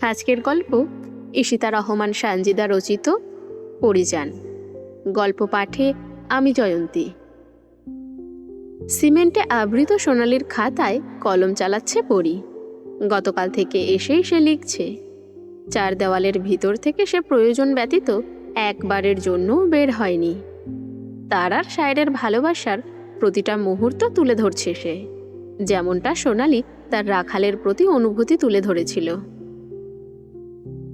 আজকের গল্প ঈশিতা রহমান সানজিদা রচিত পরিযান। গল্প পাঠে আমি জয়ন্তী। সিমেন্টে আবৃত সোনালির খাতায় কলম চালাচ্ছে পরি। গতকাল থেকে এসেই সে লিখছে। চার দেওয়ালের ভিতর থেকে সে প্রয়োজন ব্যতীত একবারের জন্যও বের হয়নি। তার আর শায়েরের ভালোবাসার প্রতিটা মুহূর্ত তুলে ধরছে সে, যেমনটা সোনালি তার রাখালের প্রতি অনুভূতি তুলে ধরেছিল।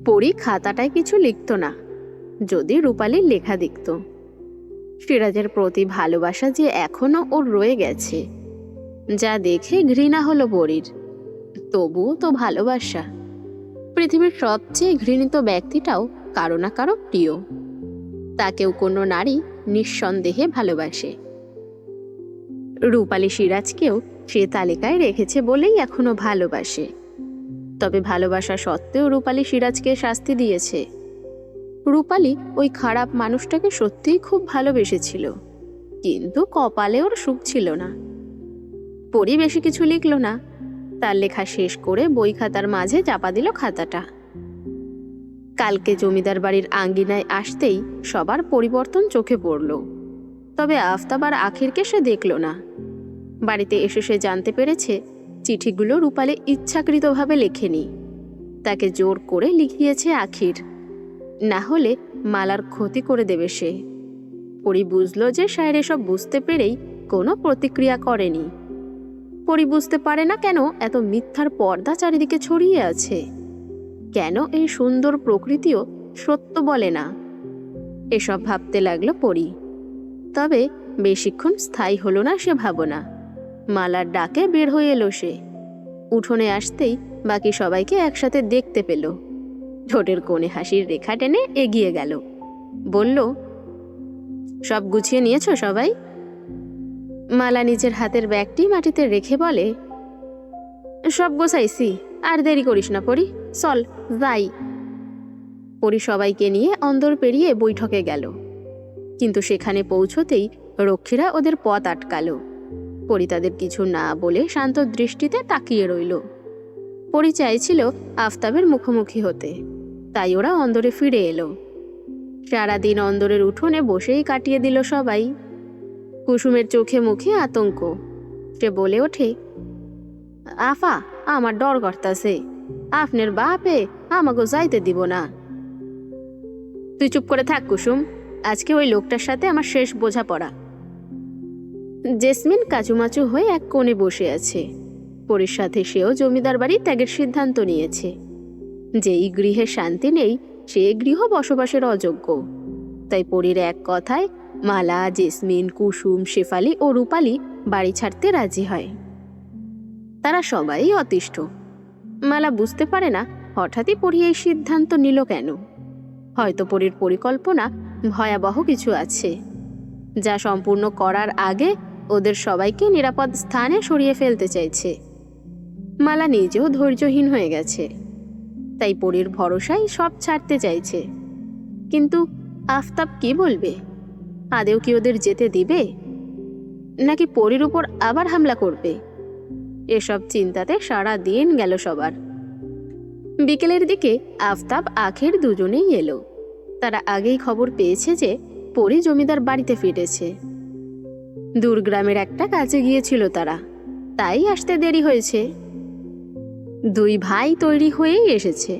পরি খাতাটায় কিছু লিখত না, যদি রূপালীর লেখা দেখত। সিরাজের প্রতি ভালোবাসা যে এখনো ওর রয়ে গেছে, যা দেখে ঘৃণা হলো পরির। তবুও তো ভালোবাসা। পৃথিবীর সবচেয়ে ঘৃণিত ব্যক্তিটাও কারো না কারো প্রিয়। তাকেও কোনো নারী নিঃসন্দেহে ভালোবাসে। রূপালী সিরাজকেও সে তালিকায় রেখেছে বলেই এখনো ভালোবাসে। তবে ভালোবাসা সত্ত্বেও রূপালী সিরাজকে শাস্তি দিয়েছে। রূপালী ওই খারাপ মানুষটাকে সত্যিই খুব ভালোবেসেছিল, কিন্তু কপালে ওর সুখ ছিল না। পরি বেশি কিছু লিখল না। তার লেখা শেষ করে বই খাতার মাঝে চাপা দিল খাতাটা। কালকে জমিদার বাড়ির আঙ্গিনায় আসতেই সবার পরিবর্তন চোখে পড়ল। তবে আফতাব আর আখিরকে সে দেখল না। বাড়িতে এসে সে জানতে পেরেছে চিঠিগুলো রূপালী ইচ্ছাকৃতভাবে লেখেনি, তাকে জোর করে লিখিয়েছে আখির। না হলে মালার ক্ষতি করে দেবে সে। পরি বুঝল যে শায়ের এসব বুঝতে পেরেই কোনো প্রতিক্রিয়া করেনি। পরি বুঝতে পারে না কেন এত মিথ্যার পর্দা চারিদিকে ছড়িয়ে আছে, কেন এই সুন্দর প্রকৃতিও সত্য বলে না। এসব ভাবতে লাগলো পরি। তবে বেশিক্ষণ স্থায়ী হলো না সে ভাবনা। মালার ডাকে বের হয়ে এলো সে। উঠোনে আসতেই বাকি সবাইকে একসাথে দেখতে পেল। ঠোঁটের কোণে হাসির রেখা টেনে এগিয়ে গেল, বলল, সব গুছিয়ে নিয়েছো সবাই? মালা নিজের হাতের ব্যাগটি মাটিতে রেখে বলে, সব গোছাইছি, আর দেরি করিস না পরি, চল যাই। পরি সবাইকে নিয়ে অন্দর পেরিয়ে বৈঠকে গেল, কিন্তু সেখানে পৌঁছতেই রক্ষীরা ওদের পথ আটকালো। পরি তাদের কিছু না বলে শান্ত দৃষ্টিতে তাকিয়ে রইল। পরি চাইছিল আফতাবের মুখোমুখি হতে, তাই ওরা অন্দরে ফিরে এলো। সারাদিন অন্দরের উঠোনে বসেই কাটিয়ে দিল সবাই। কুসুমের চোখে মুখে আতঙ্ক। সে বলে ওঠে, আফা, আমার ডর করতাছে, আপনার বাপে আমাকে যাইতে দিব না। তুই চুপ করে থাক কুসুম, আজকে ওই লোকটার সাথে আমার শেষ বোঝাপড়া। জেসমিন কাচুমাচু হয়ে এক কোণে বসে আছে। পরির সাথে সেও জমিদার বাড়ি ত্যাগের সিদ্ধান্ত নিয়েছে। যেই গৃহে শান্তি নেই সে গৃহ বসবাসের অযোগ্য। তাই পরির এক কথায় মালা, জেসমিন, কুসুম, শেফালি ও রূপালী বাড়ি ছাড়তে রাজি হয়। তারা সবাই অতিষ্ঠ। মালা বুঝতে পারে না হঠাৎই পরি এই সিদ্ধান্ত নিল কেন। হয়তো পরির পরিকল্পনা ভয়াবহ কিছু আছে, যা সম্পূর্ণ করার আগে ওদের সবাইকে নিরাপদ স্থানে সরিয়ে ফেলতে চাইছে। মালা নিজেও ধৈর্যহীন হয়ে গেছে, তাই পরির ভরসায় সব ছাড়তে চাইছে। কিন্তু আফতাব কি বলবে? আদেও কি ওদের যেতে দিবে, নাকি পরির উপর আবার হামলা করবে? এসব চিন্তাতে সারা দিন গেল সবার। বিকেলের দিকে আফতাব আখির দুজনেই এলো। তারা আগেই খবর পেয়েছে যে পরি জমিদার বাড়িতে ফিরেছে। দূরগ্রামের একটা কাজে গিয়েছিল তারা, তাই আসতে দেরি হয়েছে। দুই ভাই তৈরি হয়েই এসেছে।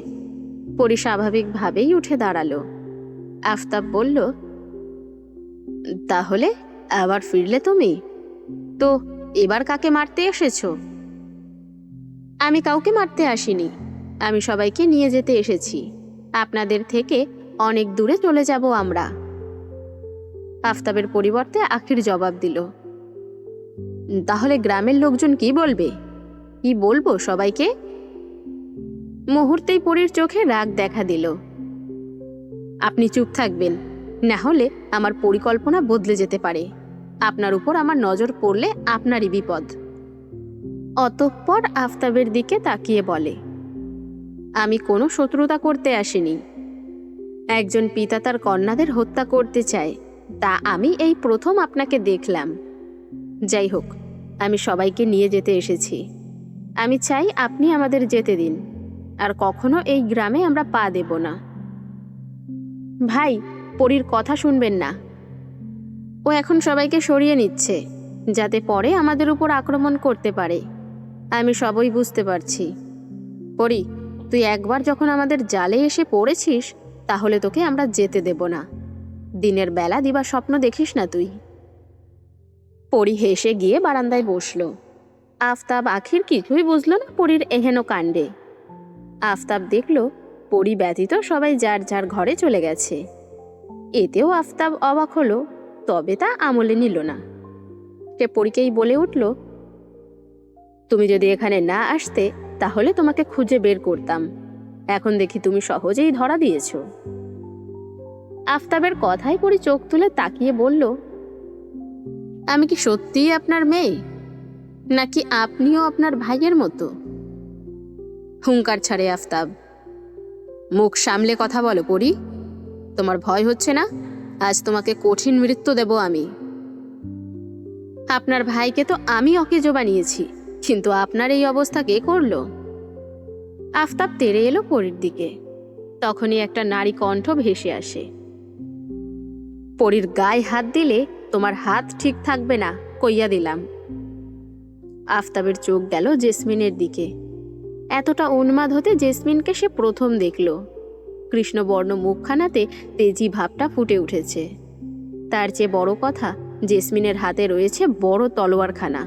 পরি স্বাভাবিকভাবেই উঠে দাঁড়ালো। আফতাব বলল, তাহলে আবার ফিরলে তুমি? তো এবার কাকে মারতে এসেছো? আমি কাউকে মারতে আসিনি, আমি সবাইকে নিয়ে যেতে এসেছি। আপনাদের থেকে অনেক দূরে চলে যাব আমরা। আফতাবের পরিবর্তে আখির জবাব দিল, তাহলে গ্রামের লোকজন কি বলবে? কি বলবো সবাইকে? মুহূর্তেই পরির চোখে রাগ দেখা দিল। আপনি চুপ থাকবেন, না হলে আমার পরিকল্পনা বদলে যেতে পারে। আপনার উপর আমার নজর পড়লে আপনারই বিপদ। অতঃপর আফতাবের দিকে তাকিয়ে বলে, আমি কোনো শত্রুতা করতে আসিনি। একজন পিতা তার কন্যাদের হত্যা করতে চায়, তা আমি এই প্রথম আপনাকে দেখলাম। যাই হোক, আমি সবাইকে নিয়ে যেতে এসেছি। আমি চাই আপনি আমাদের যেতে দিন। আর কখনো এই গ্রামে আমরা পা দেব না। ভাই, পরীর কথা শুনবেন না। ও এখন সবাইকে সরিয়ে নিচ্ছে, যাতে পরে আমাদের উপর আক্রমণ করতে পারে। আমি সবই বুঝতে পারছি। পরী, তুই একবার যখন আমাদের জালে এসে পড়েছিস, তাহলে তোকে আমরা যেতে দেব না। দিনের বেলা দিবা স্বপ্ন দেখিস না তুই। পরী হেসে গিয়ে বারান্দায় বসল। আফতাব আখির কিছুই বুঝল না পরীর এহেন কাণ্ডে। আফতাব দেখল পরী ব্যতীত সবাই যার যার ঘরে চলে গেছে। এতেও আফতাব অবাক হলো, তবে তা আমলে নিল না। সে পরীকেই বলে উঠল, তুমি যদি এখানে না আসতে তাহলে তোমাকে খুঁজে বের করতাম। এখন দেখি তুমি সহজেই ধরা দিয়েছ। আফতাবের কথায় পরী চোখ তুলে তাকিয়ে বলল, আমি কি সত্যিই আপনার মেয়ে, নাকি আপনিও আপনার ভাইয়ের মতো? হুঙ্কার ছাড়ে আফতাব। মুখ সামলে কথা বলো পরী। তোমার ভয় হচ্ছে না? আজ তোমাকে কঠিন মৃত্যু দেব আমি। আপনার ভাইকে তো আমি অকেজো বানিয়েছি, কিন্তু আপনার এই অবস্থা কে করলো? আফতাব তেড়ে এলো পরীর দিকে। তখনই একটা নারী কণ্ঠ ভেসে আসে, পরীর গায়ে হাত দিলে তোমার হাত ঠিক থাকবে না, কইয়া দিলাম। আফতাবের চোখ গেল জেসমিনের দিকে। এতটা উন্মাদ হতে জেসমিনকে সে প্রথম দেখল। কৃষ্ণবর্ণ মুখখানাতে তেজি ভাবটা ফুটে উঠেছে। তার চেয়ে বড় কথা, জেসমিনের হাতে রয়েছে বড় তলোয়ারখানা।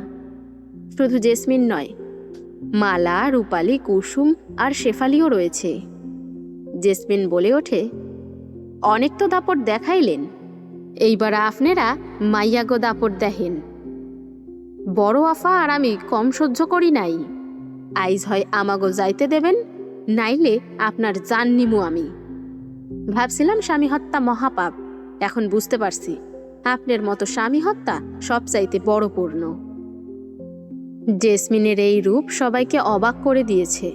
শুধু জেসমিন নয়, মালা, রূপালী, কুসুম আর শেফালিও রয়েছে। জেসমিন বলে ওঠে, অনেক তো দাপট দেখাইলেন, এইবার আপনারা মাইয়াগো দাপট দেখেন। বড় আফা আর আমি কম সহ্য করি নাই। আইজ হয় আমাগো যাইতে দেবেন, নাইলে আপনার জান নিমু আমি। ভাবছিলাম স্বামী হত্যা মহাপাপ, এখন বুঝতে পারছি আপনার মতো স্বামী হত্যা সবচাইতে বড় পূর্ণ। জেসমিনের এই রূপ সবাইকে অবাক করে দিয়েছে,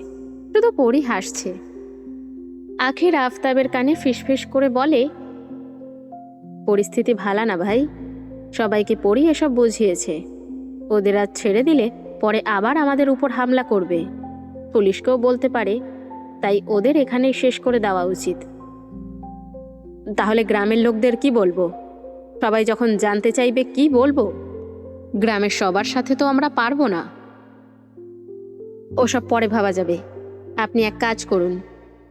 শুধু পরী হাসছে। আখির আফতাবের কানে ফিসফিস করে বলে, পরিস্থিতি ভালো না ভাই, সবাইকে পরী এসব বুঝিয়েছে। ওদের আজ ছেড়ে দিলে পরে আবার আমাদের উপর হামলা করবে, পুলিশকেও বলতে পারে। তাই ওদের এখানেই শেষ করে দেওয়া উচিত। তাহলে গ্রামের লোকদের কি বলবো? সবাই যখন জানতে চাইবে কি বলবো? গ্রামের সবার সাথে তো আমরা পারবো না। ওসব পরে ভাবা যাবে। আপনি এক কাজ করুন,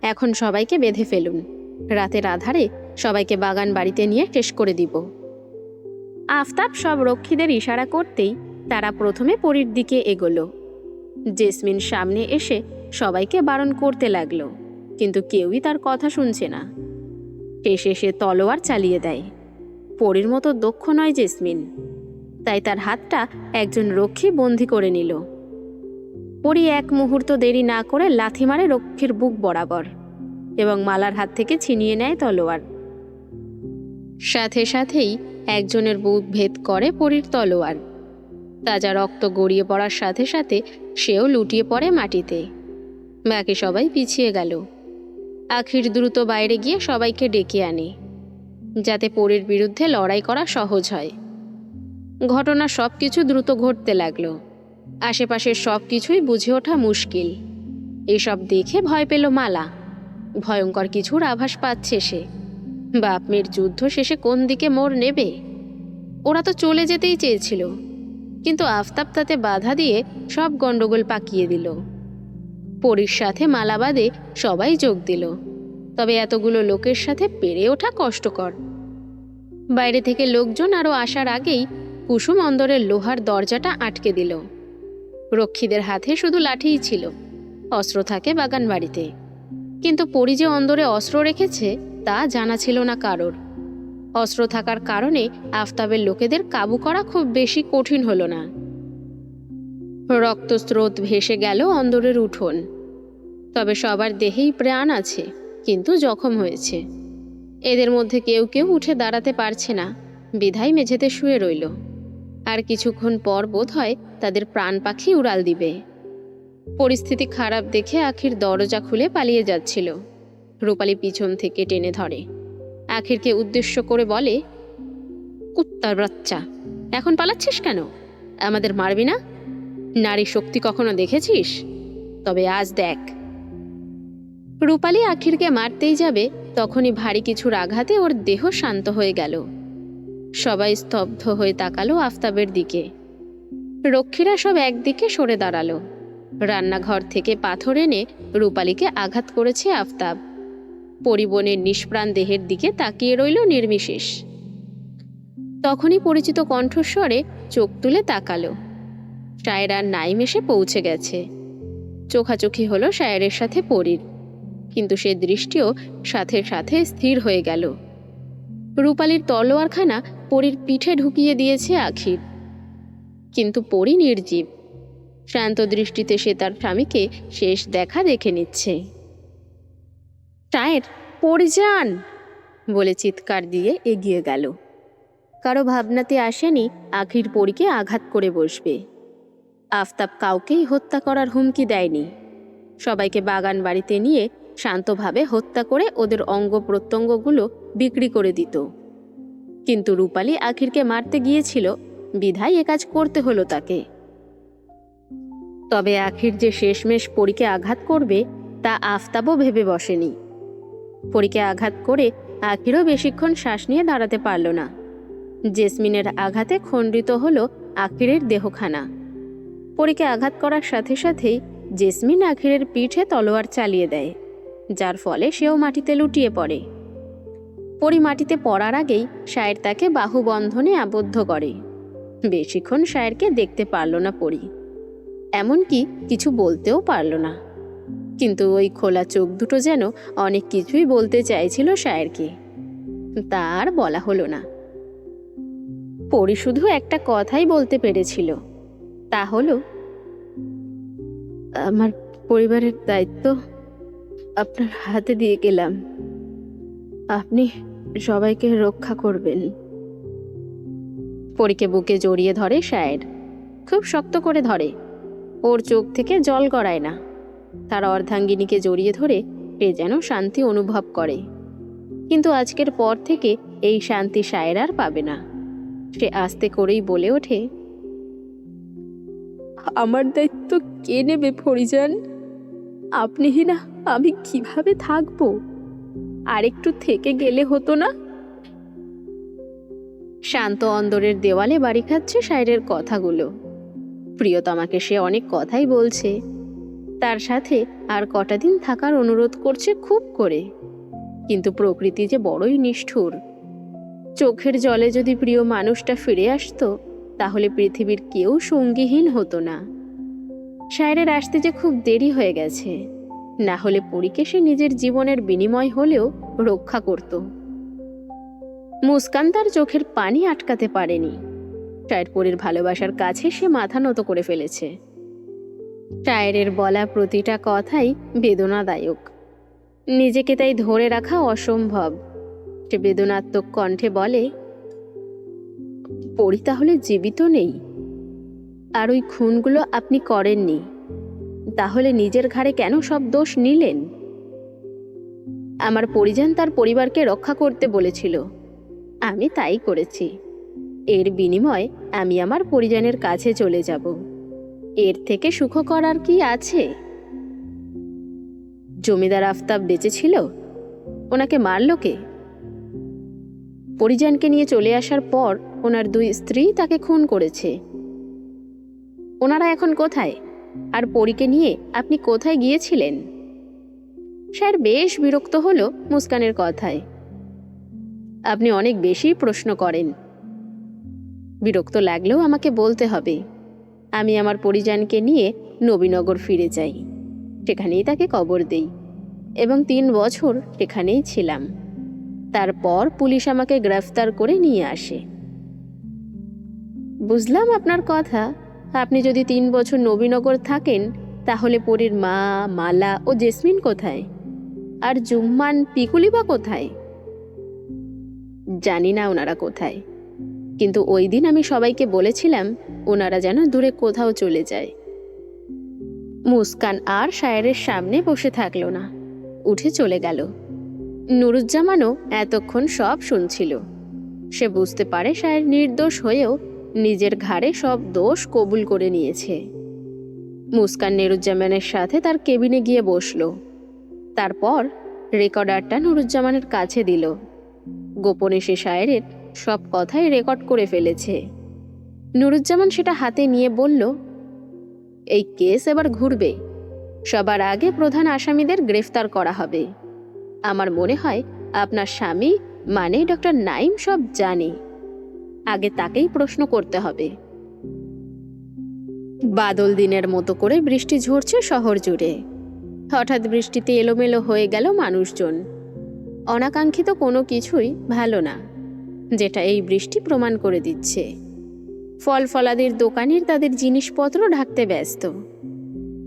এখন সবাইকে বেঁধে ফেলুন। রাতের আধারে সবাইকে বাগান বাড়িতে নিয়ে শেষ করে দিব। আফতাব সব রক্ষীদের ইশারা করতেই তারা প্রথমে পরীর দিকে এগোলো। জেসমিন সামনে এসে সবাইকে বারণ করতে লাগলো, কিন্তু কেউই তার কথা শুনছে না। শেষে সে তলোয়ার চালিয়ে দেয়। পরীর মতো দক্ষ নয় জেসমিন, তাই তার হাতটা একজন রক্ষী বন্দি করে নিল। পরী এক মুহূর্ত দেরি না করে লাথি মারে রক্ষীর বুক বরাবর এবং মালার হাত থেকে ছিনিয়ে নেয় তলোয়ার। সাথে সাথেই একজনের বুক ভেদ করে পরীর তলোয়ার। তাজা রক্ত গড়িয়ে পড়ার সাথে সাথে সেও লুটিয়ে পড়ে মাটিতে। বাকি সবাই পিছিয়ে গেল। আখির দ্রুত বাইরে গিয়ে সবাইকে ডেকে আনে, যাতে পরীর বিরুদ্ধে লড়াই করা সহজ হয়। ঘটনা সব কিছু দ্রুত ঘটতে লাগলো। আশেপাশের সব কিছুই বুঝে ওঠা মুশকিল। এসব দেখে ভয় পেল মালা। ভয়ঙ্কর কিছুর আভাস পাচ্ছে সে। বাপ মেয়ের যুদ্ধ শেষে কোন দিকে মোড় নেবে? ওরা তো চলে যেতেই চেয়েছিল, কিন্তু আফতাব তাতে বাধা দিয়ে সব গন্ডগোল পাকিয়ে দিল। পরীর সাথে মালা বাদে সবাই যোগ দিল, তবে এতগুলো লোকের সাথে পেরে ওঠা কষ্টকর। বাইরে থেকে লোকজন আরও আসার আগেই কুসুম অন্দরের লোহার দরজাটা আটকে দিল। রক্ষীদের হাতে শুধু লাঠিই ছিল, অস্ত্র থাকে বাগান বাড়িতে, কিন্তু পরী যে অন্দরে অস্ত্র রেখেছে তা জানা ছিল না কারোর। অস্ত্র থাকার কারণে আফতাবের লোকেদের কাবু করা খুব বেশি কঠিন হলো না। রক্তস্রোত ভেসে গেল অন্দরের উঠোন। তবে সবার দেহেই প্রাণ আছে, কিন্তু জখম হয়েছে। এদের মধ্যে কেউ কেউ উঠে দাঁড়াতে পারছে না, বিধায় মেঝেতে শুয়ে রইল। আর কিছুক্ষণ পর বোধ হয় তাদের প্রাণ পাখি উড়াল দিবে। পরিস্থিতি খারাপ দেখে আখির দরজা খুলে পালিয়ে যাচ্ছিল। রূপালী পিছন থেকে টেনে ধরে। আখিরকে উদ্দেশ্য করে বলে, কুত্তার বাচ্চা, এখন পালাচ্ছিস কেন? আমাদের মারবি না? নারী শক্তি কখনো দেখেছিস? তবে আজ দেখ। রূপালী আখিরকে মারতেই যাবে, তখনই ভারী কিছুর আঘাতে ওর দেহ শান্ত হয়ে গেল। সবাই স্তব্ধ হয়ে তাকালো আফতাবের দিকে। রক্ষীরা সব একদিকে সরে দাঁড়ালো। রান্নাঘর থেকে পাথর এনে রূপালীকে আঘাত করেছে আফতাব। পরিবনের নিষ্প্রাণ দেহের দিকে তাকিয়ে রইল নির্বিশেষ। তখনই পরিচিত কণ্ঠস্বরে চোখ তুলে তাকালো। শায়েরার নাইম এসে পৌঁছে গেছে। চোখাচোখি হলো শায়েরের সাথে পরীর, কিন্তু সে দৃষ্টিও সাথে সাথে স্থির হয়ে গেল। রূপালীর তলোয়ারখানা পরীর পিঠে ঢুকিয়ে দিয়েছে আখির, কিন্তু পরী নির্জীব। শান্ত দৃষ্টিতে সে তার স্বামীকে শেষ দেখা দেখে নিচ্ছে। শায়ের, পড়ে যান বলে চিৎকার দিয়ে এগিয়ে গেল। কারো ভাবনাতে আসেনি আখির পরীকে আঘাত করে বসবে। আফতাব কাউকেই হত্যা করার হুমকি দেয়নি। সবাইকে বাগান বাড়িতে নিয়ে শান্তভাবে হত্যা করে ওদের অঙ্গ প্রত্যঙ্গগুলো বিক্রি করে দিত। কিন্তু রূপালী আখিরকে মারতে গিয়েছিল, বিধায় এ কাজ করতে হলো তাকে। তবে আখির যে শেষমেশ পরীকে আঘাত করবে তা আফতাবও ভেবে বসেনি। পরীকে আঘাত করে আখিরও বেশিক্ষণ শ্বাস নিয়ে দাঁড়াতে পারল না। জেসমিনের আঘাতে খণ্ডিত হলো আখিরের দেহখানা। পরীকে আঘাত করার সাথে সাথেই জেসমিন আখিরের পিঠে তলোয়ার চালিয়ে দেয়, যার ফলে সেও মাটিতে লুটিয়ে পড়ে। পরী মাটিতে পড়ার আগেই শায়ের তাকে বাহুবন্ধনে আবদ্ধ করে। বেশিক্ষণ শায়েরকে দেখতে পারল না পরী, এমনকি কিছু বলতেও পারল না। কিন্তু ওই খোলা চোখ দুটো যেন অনেক কিছুই বলতে চাইছিল শায়েরকে। তা আর বলা হলো না। পরী শুধু একটা কথাই বলতে পেরেছিল, তা হলো, আমার পরিবারের দায়িত্ব আপনার হাতে দিয়ে গেলাম, আপনি সবাইকে রক্ষা করবেন। পরীকে বুকে জড়িয়ে ধরে শায়ের, খুব শক্ত করে ধরে। ওর চোখ থেকে জল গড়ায় না। তার অর্ধাঙ্গিনীকে জড়িয়ে ধরে সে যেন শান্তি অনুভব করে। কিন্তু আজকের পর থেকে এই শান্তি শায়ের আর পাবে না। সে আস্তে করেই বলে ওঠে, আমার দায়িত্ব কে নেবে ফরিজান? আপনিই না, আমি কিভাবে থাকবো? আরেকটু থেকে গেলে হতো না? শান্ত অন্দরের দেওয়ালে বাড়ি খাচ্ছে শায়েরের কথাগুলো। প্রিয়তমাকে সে অনেক কথাই বলছে, তার সাথে আর কটা দিন থাকার অনুরোধ করছে খুব করে। কিন্তু প্রকৃতি যে বড়ই নিষ্ঠুর। চোখের জলে যদি প্রিয় মানুষটা ফিরে আসতো, তাহলে পৃথিবীর কেউ সঙ্গীহীন হতো না। শায়েরের আসতে যে খুব দেরি হয়ে গেছে, না হলে পরীকে সে নিজের জীবনের বিনিময় হলেও রক্ষা করত। মুস্কান তার চোখের পানি আটকাতে পারেনি। শায়ের পরীর ভালোবাসার কাছে সে মাথা নত করে ফেলেছে। শায়েরের বলা প্রতিটা কথাই বেদনাদায়ক। নিজেকে তাই ধরে রাখা অসম্ভব। সে বেদনাত্মক কণ্ঠে বলে, পরী তাহলে জীবিত নেই? আর ওই খুনগুলো আপনি করেননি, তাহলে নিজের ঘাড়ে কেন সব দোষ নিলেন? আমার পরিজন তার পরিবারকে রক্ষা করতে বলেছিল, আমি তাই করেছি। এর বিনিময়ে আমি আমার পরিজনের কাছে চলে যাব। এর থেকে সুখ করার কি আছে? জমিদার আফতাব বেঁচে ছিল, ওনাকে মারল কে? পরিজনকে নিয়ে চলে আসার পর ওনার 2 স্ত্রী তাকে খুন করেছে। ওনারা এখন কোথায়? আর পরীকে নিয়ে আপনি কোথায় গিয়েছিলেন? স্যার বেশ বিরক্ত হলো মুস্কানের কথায়। আপনি অনেক বেশি প্রশ্ন করেন। বিরক্ত লাগলেও আমাকে বলতে হবে। আমি আমার পরিজনকে নিয়ে নবীনগর ফিরে যাই, সেখানেই তাকে কবর দেই এবং 3 বছর সেখানেই ছিলাম। তারপর পুলিশ আমাকে গ্রেফতার করে নিয়ে আসে। বুঝলাম আপনার কথা। আপনি যদি 3 বছর নবীনগর থাকেন, তাহলে পরীর মা, মালা ও জেসমিন কোথায়? আর জুম্মান, পিকুলি বা কোথায়? জানি না ওনারা কোথায়, কিন্তু ওই দিন আমি সবাইকে বলেছিলাম ওনারা যেন দূরে কোথাও চলে যায়। মুস্কান আর শায়েরের সামনে বসে থাকলো না, উঠে চলে গেল। নুরুজ্জামানও এতক্ষণ সব শুনছিল। সে বুঝতে পারে শায়ের নির্দোষ হয়েও নিজের ঘাড়ে সব দোষ কবুল করে নিয়েছে। মুস্কান নুরুজ্জামানের সাথে তার কেবিনে গিয়ে বসল। তারপর রেকর্ডারটা নুরুজ্জামানের কাছে দিল। গোপনে সে শায়েরের সব কথাই রেকর্ড করে ফেলেছে। নুরুজ্জামান সেটা হাতে নিয়ে বলল, এই কেস এবার ঘুরবে। সবার আগে প্রধান আসামিদের গ্রেফতার করা হবে। আমার মনে হয় আপনার স্বামী মানে ডক্টর নাইম সব জানে। আগে তাকেই প্রশ্ন করতে হবে। বাদল দিনের মতো করে বৃষ্টি ঝরছে শহর জুড়ে। হঠাৎ বৃষ্টিতে এলোমেলো হয়ে গেল মানুষজন। অনাকাঙ্ক্ষিত কোনো কিছুই ভালো না, যেটা এই বৃষ্টি প্রমাণ করে দিচ্ছে। ফল ফলাদির দোকানির তাদের জিনিসপত্র ঢাকতে ব্যস্ত।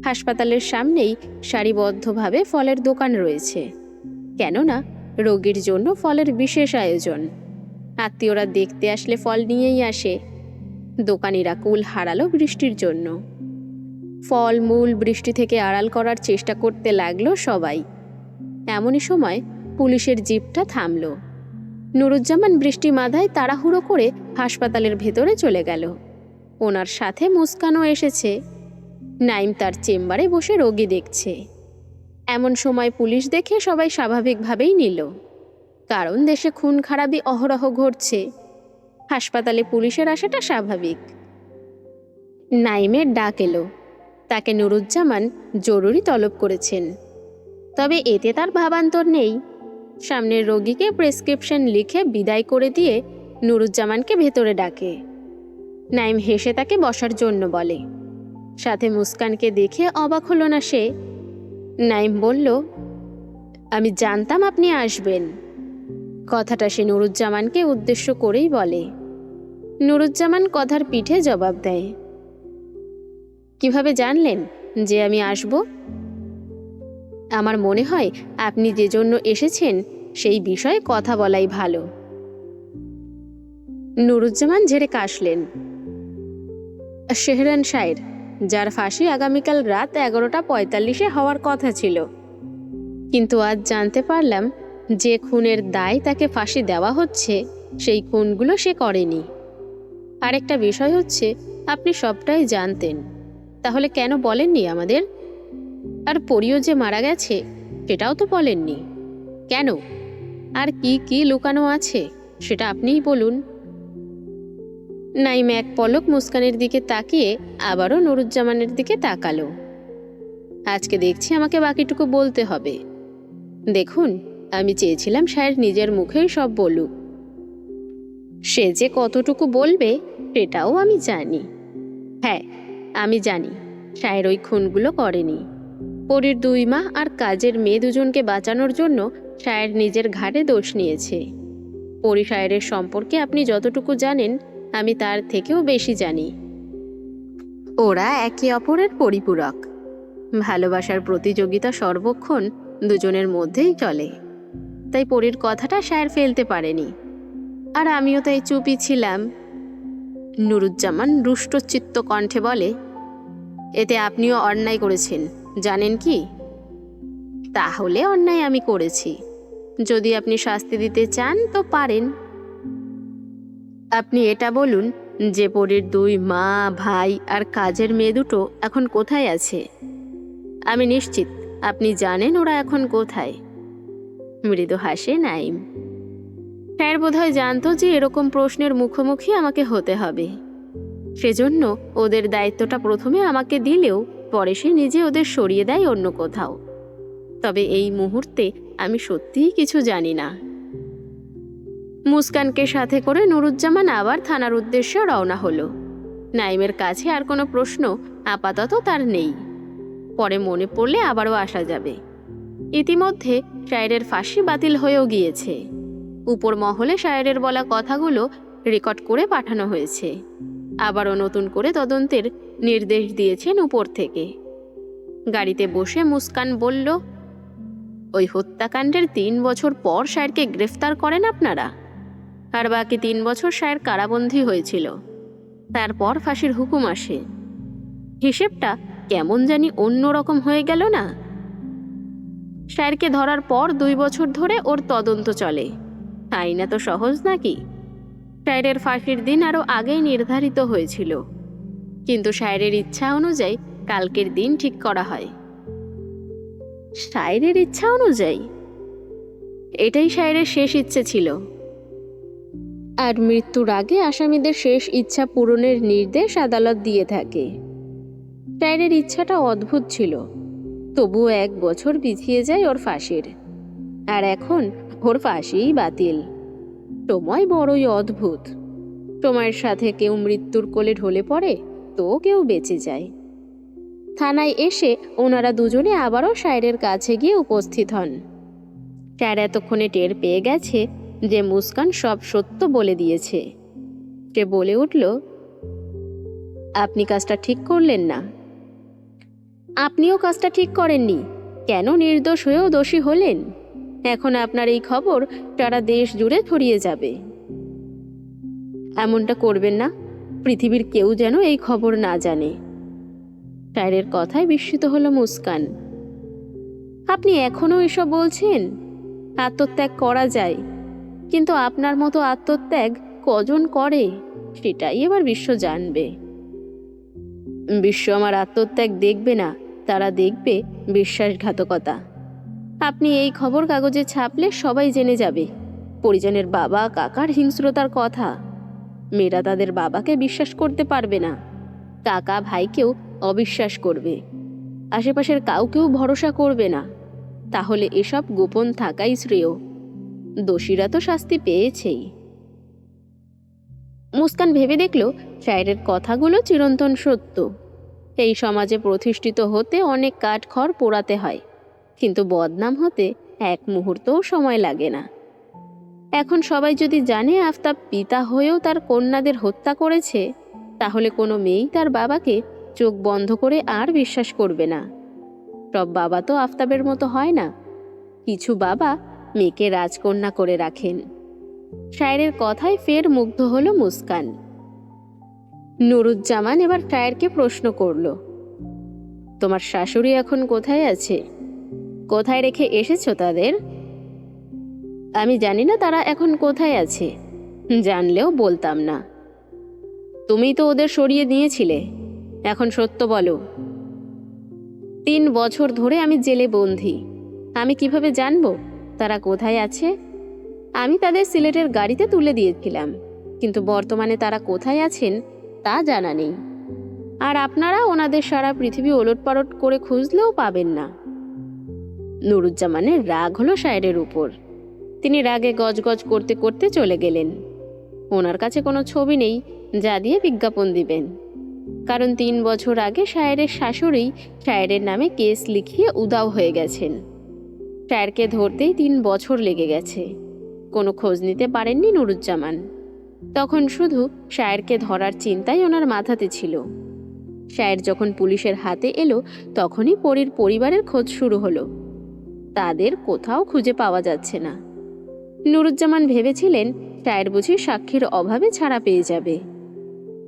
হাসপাতালের সামনেই সারিবদ্ধভাবে ফলের দোকান রয়েছে, কেননা রোগীর জন্য ফলের বিশেষ আয়োজন। আত্মীয়রা দেখতে আসলে ফল নিয়েই আসে। দোকানিরা কুল হারালো বৃষ্টির জন্য। ফল মূল বৃষ্টি থেকে আড়াল করার চেষ্টা করতে লাগলো সবাই। এমনই সময় পুলিশের জিপটা থামল। নুরুজ্জামান বৃষ্টি মাথায় তাড়াহুড়ো করে হাসপাতালের ভেতরে চলে গেল। ওনার সাথে মুস্কানও এসেছে। নাইম তার চেম্বারে বসে রোগী দেখছে। এমন সময় পুলিশ দেখে সবাই স্বাভাবিকভাবেই নিল, কারণ দেশে খুন খারাপি অহরহ ঘটছে। হাসপাতালে পুলিশের আসাটা স্বাভাবিক। নাইমের ডাক এলো। তাকে নুরুজ্জামান জরুরি তলব করেছেন। তবে এতে তার ভাবান্তর নেই। সামনের রোগীকে প্রেসক্রিপশন লিখে বিদায় করে দিয়ে নুরুজ্জামানকে ভেতরে ডাকে। নাইম হেসে তাকে বসার জন্য বলে। সাথে মুস্কানকে দেখে অবাক হলো না সে। নাইম বলল, আমি জানতাম আপনি আসবেন। কথাটা সে নুরুজ্জামানকে উদ্দেশ্য করেই বলে। নুরুজ্জামান কথার পিঠে জবাব দেয়, কিভাবে জানলেন যে আমি আসব? আমার মনে হয় আপনি যে জন্য এসেছেন সেই বিষয়ে কথা বলাই ভালো। নুরুজ্জামান ঝেড়ে কাশলেন। শেহরান শায়ের, যার ফাঁসি আগামীকাল রাত 11:45 হওয়ার কথা ছিল, কিন্তু আজ জানতে পারলাম যে খুনের দায় তাকে ফাঁসি দেওয়া হচ্ছে সেই খুনগুলো সে করেনি। আরেকটা বিষয় হচ্ছে, আপনি সবটাই জানতেন, তাহলে কেন বলেননি আমাদের? আর পরিও যে মারা গেছে সেটাও তো বলেননি কেন? আর কি কি লুকানো আছে সেটা আপনিই বলুন। নাইম এক পলক মুস্কানের দিকে তাকিয়ে আবারও নুরুজ্জামানের দিকে তাকালো। আজকে দেখছি আমাকে বাকিটুকু বলতে হবে। দেখুন, আমি চেয়েছিলাম শায়ের নিজের মুখেই সব বলুক। সে যে কতটুকু বলবে সেটাও আমি জানি। হ্যাঁ, আমি জানি শায়ের ওই খুনগুলো করেনি। পরীর 2 মা আর কাজের মেয়ে দুজনকে বাঁচানোর জন্য শায়ের নিজের ঘাড়ে দোষ নিয়েছে। পরী শায়েরের সম্পর্কে আপনি যতটুকু জানেন আমি তার থেকেও বেশি জানি। ওরা একে অপরের পরিপূরক। ভালোবাসার প্রতিযোগিতা সর্বক্ষণ দুজনের মধ্যেই চলে। তাই পরীর কথাটা শায়ের ফেলতে পারেনি, আর আমিও তাই চুপই ছিলাম। নুরুজ্জামান রুষ্টচিত্ত কণ্ঠে বলে, এতে আপনিও অন্যায় করেছেন, জানেন কি? তাহলে অন্যায় আমি করেছি। যদি আপনি শাস্তি দিতে চান তো পারেন। আপনি এটা বলুন যে পরীর 2 মা, ভাই আর কাজের মেয়ে দুটো এখন কোথায় আছে? আমি নিশ্চিত আপনি জানেন ওরা এখন কোথায়। মৃদু হাসে নাইম। স্যার বোধহয় জানতো যে এরকম প্রশ্নের মুখোমুখি আমাকে হতে হবে। সেজন্য ওদের দায়িত্বটা প্রথমে আমাকে দিলেও পরে সে নিজে ওদের সরিয়ে দেয় অন্য কোথাও। তবে এই মুহূর্তে আমি সত্যিই কিছু জানি না। মুস্কানকে সাথে করে নুরুজ্জামান আবার থানার উদ্দেশ্যে রওনা হলো। নাইমের কাছে আর কোনো প্রশ্ন আপাতত তার নেই। পরে মনে পড়লে আবারও আসা যাবে। ইতিমধ্যে শায়েরের ফাঁসি বাতিল হয়েও গিয়েছে। উপর মহলে শায়েরের বলা কথাগুলো রেকর্ড করে পাঠানো হয়েছে। আবারও নতুন করে তদন্তের নির্দেশ দিয়েছেন উপর থেকে। গাড়িতে বসে মুস্কান বলল, ওই হত্যাকাণ্ডের 3 বছর পর শায়েরকে গ্রেফতার করেন আপনারা, আর বাকি 3 বছর শায়ের কারাবন্দী হয়েছিল। তারপর ফাঁসির হুকুম আসে। হিসেবটা কেমন জানি অন্যরকম হয়ে গেল না? শায়েরকে ধরার পর 2 বছর ধরে ওর তদন্ত চলে। আইন এত সহজ নাকি? শায়েরের ফাঁসির দিন আরও আগেই নির্ধারিত হয়েছিল, কিন্তু শায়েরের ইচ্ছা অনুযায়ী কালকের দিন ঠিক করা হয়। শায়েরের ইচ্ছা অনুযায়ী? এটাই শায়েরের শেষ ইচ্ছে ছিল। আর মৃত্যুর আগে আসামিদের শেষ ইচ্ছা পূরণের নির্দেশ আদালত দিয়ে থাকে। শায়েরের ইচ্ছাটা অদ্ভুত ছিল, তবুও 1 বছর পিছিয়ে যায় ওর ফাঁসির। আর এখন ওর ফাঁসিই বাতিল। সময় বড়ই অদ্ভুত। সময়ের সাথে কেউ মৃত্যুর কোলে ঢলে পড়ে, তো কেউ বেঁচে যায়। থানায় এসে ওনারা দুজনে আবারও শায়েরের কাছে গিয়ে উপস্থিত হন। শায়ের এতক্ষণে টের পেয়ে গেছে যে মুস্কান সব সত্য বলে দিয়েছে। সে বলে উঠল, আপনি কাজটা ঠিক করলেন না। আপনিও কাজটা ঠিক করেননি। কেন নির্দোষ হয়েও দোষী হলেন? এখন আপনার এই খবর সারা দেশ জুড়ে ছড়িয়ে যাবে। এমনটা করবেন না। পৃথিবীর কেউ যেন এই খবর না জানে। শায়েরের কথায় বিস্মিত হলো মুস্কান। আপনি এখনো এসব বলছেন? আত্মত্যাগ করা যায়, কিন্তু আপনার মতো আত্মত্যাগ কজন করে সেটাই এবার বিশ্ব জানবে। বিশ্ব আমার আত্মত্যাগ দেখবে না, তারা দেখবে বিশ্বাসঘাতকতা। আপনি এই খবর কাগজে ছাপলে সবাই জেনে যাবে পরিজনের বাবা কাকার হিংস্রতার কথা। মেয়েরা তাদের বাবাকে বিশ্বাস করতে পারবে না, কাকা ভাইকেও অবিশ্বাস করবে, আশেপাশের কাউকেও ভরসা করবে না। তাহলে এসব গোপন থাকাই শ্রেয়। দোষীরা তো শাস্তি পেয়েছেই। মুস্কান ভেবে দেখল শায়েরের কথাগুলো চিরন্তন সত্য। এই সমাজে প্রতিষ্ঠিত হতে অনেক কাঠখড় পোড়াতে হয়, কিন্তু বদনাম হতে 1 মুহূর্তও সময় লাগে না। এখন সবাই যদি জানে আফতাব পিতা হয়েও তার কন্যাদের হত্যা করেছে, তাহলে কোনো মেয়েই তার বাবাকে চোখ বন্ধ করে আর বিশ্বাস করবে না। সব বাবা তো আফতাবের মতো হয় না। কিছু বাবা মেয়েকে রাজকন্যা করে রাখেন। শায়েরের কথায় ফের মুগ্ধ হলো মুস্কান। নুরুজ্জামান এবার শায়েরকে প্রশ্ন করল, তোমার শাশুড়ি এখন কোথায় আছে? কোথায় রেখে এসেছো তাদের? আমি জানি না তারা এখন কোথায় আছে, জানলেও বলতাম না। তুমি তো ওদের সরিয়ে দিয়েছিলে, এখন সত্য বলো। 3 বছর ধরে আমি জেলে বন্দী। আমি কিভাবে জানবো তারা কোথায় আছে? আমি তাদের সিলেটের গাড়িতে তুলে দিয়েছিলাম, কিন্তু বর্তমানে তারা কোথায় আছেন তা জানা নেই। আর আপনারা ওনাদের সারা পৃথিবী ওলটপালট করে খুঁজলেও পাবেন না। নুরুজ্জামানের রাগ হলো শায়েরের উপর। তিনি রাগে গজগজ করতে করতে চলে গেলেন। ওনার কাছে কোনো ছবি নেই যা দিয়ে বিজ্ঞাপন দিবেন, কারণ 3 বছর আগে শায়েরের শাশুড়ি শায়েরের নামে কেস লিখিয়ে উধাও হয়ে গেছেন। শায়েরকে ধরতেই 3 বছর লেগে গেছে। কোনো খোঁজ নিতে পারেননি নুরুজ্জামান। তখন শুধু শায়েরকে ধরার চিন্তাই ওনার মাথাতে ছিল। শায়ের যখন পুলিশের হাতে এলো, তখনই পরীর পরিবারের খোঁজ শুরু হলো। তাদের কোথাও খুঁজে পাওয়া যাচ্ছে না। নুরুজ্জামান ভেবেছিলেন শায়ের বুঝি সাক্ষীর অভাবে ছাড়া পেয়ে যাবে,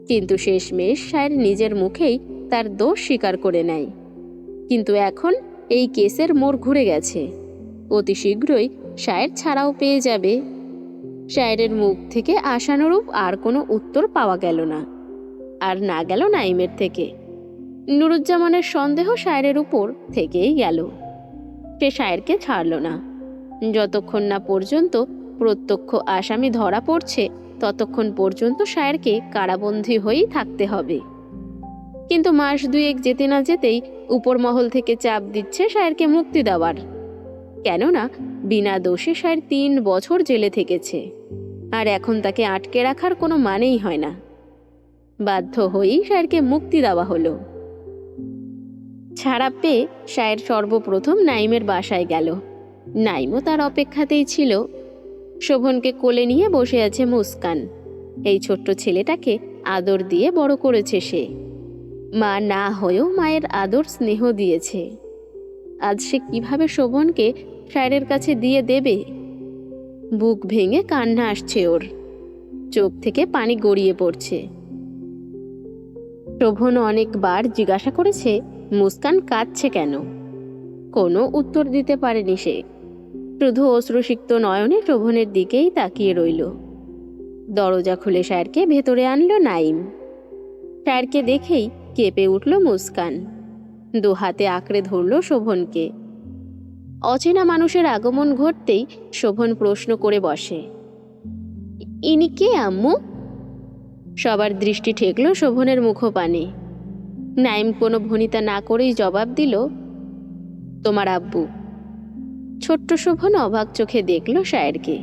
কিন্তু শেষমেশ শায়ের নিজের মুখেই তার দোষ স্বীকার করে নেয়। কিন্তু এখন এই কেসের মোড় ঘুরে গেছে। অতি শীঘ্রই শায়ের ছাড়াও পেয়ে যাবে। শায়েরের মুখ থেকে আশানুরূপ আর কোনো উত্তর পাওয়া গেল না, আর না গেল নাইমের থেকে। নুরুজ্জামানের সন্দেহ শায়েরের উপর থেকেই গেল। সে শায়েরকে ছাড়ল না। যতক্ষণ না পর্যন্ত প্রত্যক্ষ আসামি ধরা পড়ছে, ততক্ষণ পর্যন্ত শায়েরকে কারাবন্দী হয়েই থাকতে হবে। কিন্তু মাস 2 যেতে না যেতেই উপর মহল থেকে চাপ দিচ্ছে শায়েরকে মুক্তি দেওয়ার। কেননা বিনা দোষে শায়ের 3 বছর জেলে থেকেছে, আর এখন তাকে আটকে রাখার কোনো মানেই হয় না। বাধ্য হয়েই শায়েরকে মুক্তি দেওয়া হলো। ছাড়া পেয়ে শায়ের সর্বপ্রথম নাইমের বাসায় গেল। নাইমও তার অপেক্ষাতেই ছিল। শোভনকে কোলে নিয়ে বসে আছে মুস্কান। এই ছোট্ট ছেলেটাকে আদর দিয়ে বড় করেছে সে। মা না হয়েও মায়ের আদর স্নেহ দিয়েছে। আজ সে কিভাবে শোভনকে শায়েরের কাছে দিয়ে দেবে? বুক ভেঙে কান্না আসছে ওর, চোখ থেকে পানি গড়িয়ে পড়ছে। শোভন অনেকবার জিজ্ঞাসা করেছে মুস্কান কাঁদছে কেন। কোনো উত্তর দিতে পারেনি সে। শুধু অশ্রুসিক্ত নয়নে শোভনের দিকেই তাকিয়ে রইল। দরজা খুলে শায়েরকে ভেতরে আনলো নাইম। শায়েরকে দেখেই কেঁপে উঠল মুস্কান। 2 হাতে আঁকড়ে ধরল শোভনকে। অচেনা মানুষের আগমন ঘটতেই শোভন প্রশ্ন করে বসে, ইনি কে আম্মু? সবার দৃষ্টি ঠেকল শোভনের মুখপানে। নাইম কোনো ভনিতা না করেই জবাব দিল, তোমার আব্বু। ছোট্ট শোভন অবাক চোখে দেখল শায়েরকে।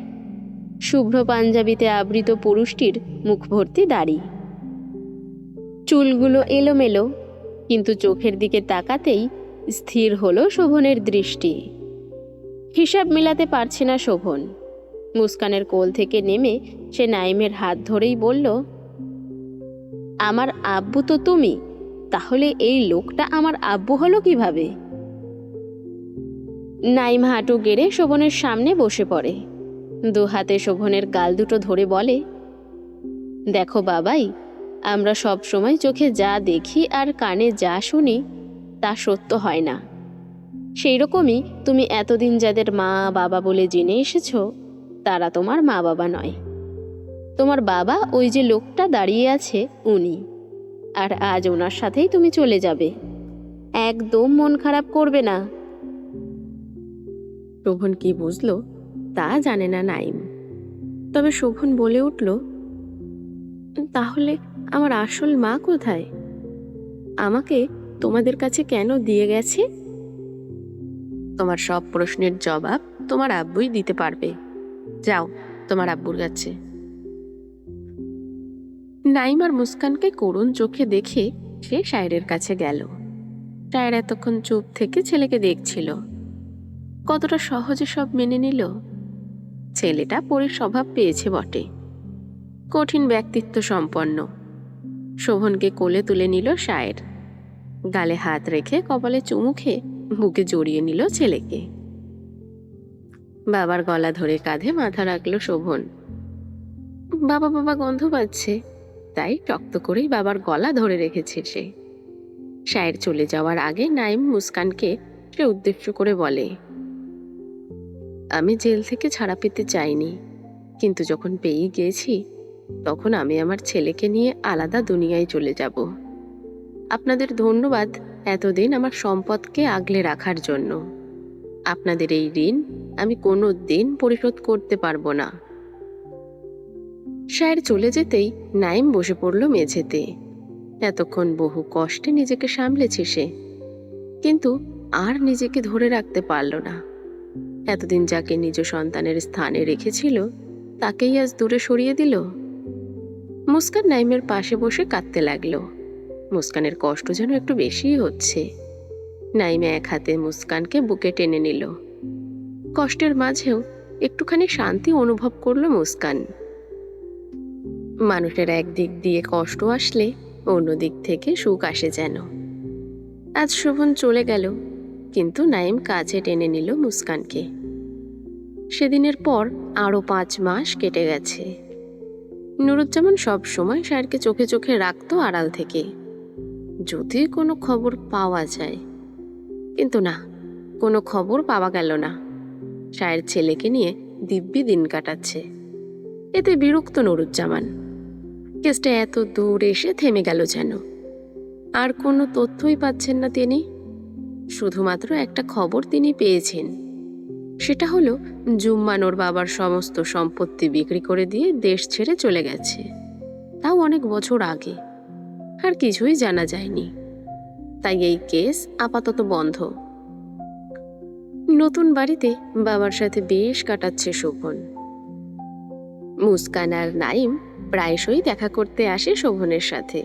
শুভ্র পাঞ্জাবিতে আবৃত পুরুষটির মুখ ভর্তি দাড়ি, চুলগুলো এলোমেলো, কিন্তু চোখের দিকে তাকাতেই স্থির হলো শোভনের দৃষ্টি। হিসাব মেলাতে পারছে না শোভন। মুস্কানের কোল থেকে নেমে সে নাইমের হাত ধরেই বলল, আমার আব্বু তো তুমি, তাহলে এই লোকটা আমার আব্বু হলো কিভাবে? নাইম হাঁটু গেড়ে শোভনের সামনে বসে পড়ে। দু হাতে শোভনের গাল দুটো ধরে বলে, দেখো বাবাই, আমরা সব সময় চোখে যা দেখি আর কানে যা শুনি তা সত্য হয় না। সেই রকমই তুমি এতদিন যাদের মা বাবা বলে জেনে এসেছ, তারা তোমার মা বাবা নয়। তোমার বাবা ওই যে লোকটা দাঁড়িয়ে আছে, উনি। আর আজ ওনার সাথেই তুমি চলে যাবে। একদম মন খারাপ করবে না। শোভন কি বুঝল তা জানে না নাইম। তবে শোভন বলে উঠল, তাহলে আমার আসল মা কোথায়? আমাকে তোমাদের কাছে কেন দিয়ে গেছে? তোমার সব প্রশ্নের জবাব তোমার আব্বুই দিতে পারবে। যাও তোমার আব্বুর কাছে। নাইম আর মুস্কানকে করুণ চোখে দেখে সে শায়েরের কাছে গেল। শায়ের এতক্ষণ চুপ থেকে ছেলেকে দেখছিল। কতটা সহজে সব মেনে নিল। ছেলেটা পরীর স্বভাব পেয়েছে বটে, কঠিন ব্যক্তিত্ব সম্পন্ন। শোভনকে কোলে তুলে নিল শায়ের। গালে হাত রেখে কপালে চুমু খেয়ে বুকে জড়িয়ে নিল ছেলেকে। বাবার গলা ধরে কাঁধে মাথা রাখলো শোভন। বাবা বাবা গন্ধ পাচ্ছে, তাই শক্ত করেই বাবার গলা ধরে রেখেছে সে। শায়ের চলে যাওয়ার আগে নাইম মুস্কানকে সে উদ্দেশ্য করে বলে, আমি জেল থেকে ছাড়া পেতে চাইনি, কিন্তু যখন পেয়ে গিয়েছি তখন আমি আমার ছেলেকে নিয়ে আলাদা দুনিয়ায় চলে যাব। আপনাদের ধন্যবাদ এতদিন আমার সম্পদকে আগলে রাখার জন্য। আপনাদের এই ঋণ আমি কোনো দিন পরিশোধ করতে পারবো না। শায়ের চলে যেতেই নাইম বসে পড়ল মেঝেতে। এতক্ষণ বহু কষ্টে নিজেকে সামলেছে সে, কিন্তু আর নিজেকে ধরে রাখতে পারল না। এতদিন যাকে নিজ সন্তানের স্থানে রেখেছিল তাকেই আজ দূরে সরিয়ে দিল। মুস্কান নাইমের পাশে বসে কাঁদতে লাগলো। মুস্কানের কষ্ট যেন একটু বেশিই হচ্ছে। নাইমে এক হাতে মুস্কানকে বুকে টেনে নিল। কষ্টের মাঝেও একটুখানি শান্তি অনুভব করলো মুস্কান। মানুষের একদিক দিয়ে কষ্ট আসলে অন্য দিক থেকে সুখ আসে যেন। আজ শোভন চলে গেল, কিন্তু নাইম কাছে টেনে নিল মুস্কানকে। সেদিনের পর আরো 5 মাস কেটে গেছে। নুরুজ্জামান সব সময় শায়েরকে চোখে চোখে রাখতো আড়াল থেকে, যদি কোনো খবর পাওয়া যায়। কিন্তু না, কোনো খবর পাওয়া গেল না। শায়ের ছেলেকে নিয়ে দিব্যি দিন কাটাচ্ছে। এতে বিরক্ত নুরুজ্জামান। কেসটা এত দূর এসে থেমে গেল যেন। আর কোনো তথ্যই পাচ্ছেন না তিনি। শুধুমাত্র একটা খবর তিনি পেয়েছেন, সেটা হলো জুম্মান ওর বাবার সমস্ত সম্পত্তি বিক্রি করে দিয়ে দেশ ছেড়ে চলে গেছে, তাও অনেক বছর আগে। আর কিছুই জানা যায়নি, তাই এই কেস আপাতত বন্ধ। নতুন বাড়িতে বাবার সাথে বেশ কাটাচ্ছে শোভন। মুস্কান আর নাইম প্রায়শই দেখা করতে আসে শোভনের সাথে।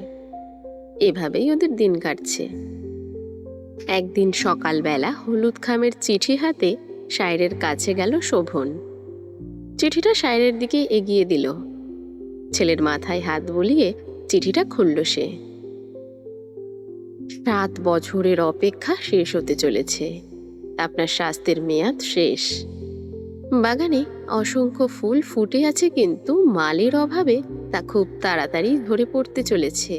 এভাবেই ওদের দিন কাটছে। একদিন সকালবেলা হলুদ খামের চিঠি হাতে শায়েরের কাছে গেল শোভন। চিঠিটা শায়েরের দিকে এগিয়ে দিল। ছেলের মাথায় হাত বুলিয়ে চিঠিটা খুলল সে। 7 বছরের অপেক্ষা শেষ হতে চলেছে। আপনার শাস্তির মেয়াদ শেষ। বাগানে অসংখ্য ফুল ফুটে আছে, কিন্তু মালের অভাবে তা খুব তাড়াতাড়ি ঝরে পড়তে চলেছে।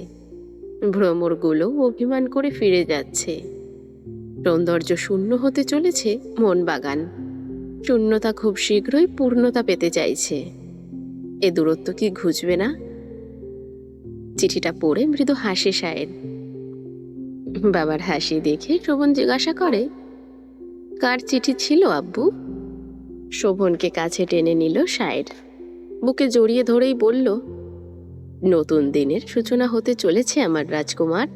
ভ্রমরগুলো অভিমান করে ফিরে যাচ্ছে। সৌন্দর্য শূন্য হতে চলেছে মন বাগান। শূন্যতা খুব শীঘ্রই পূর্ণতা পেতে চাইছে। এ দূরত্ব কি ঘুচবে না? চিঠিটা পড়ে মৃদু হাসে শায়ের। বাবার হাসি দেখে শোভন জিজ্ঞাসা করে, কার চিঠি ছিল আব্বু? শোভনকে কাছে টেনে নিল শায়ের। বুকে জড়িয়ে ধরেই বলল, নতুন দিনের সূচনা হতে চলেছে আমার রাজকুমার।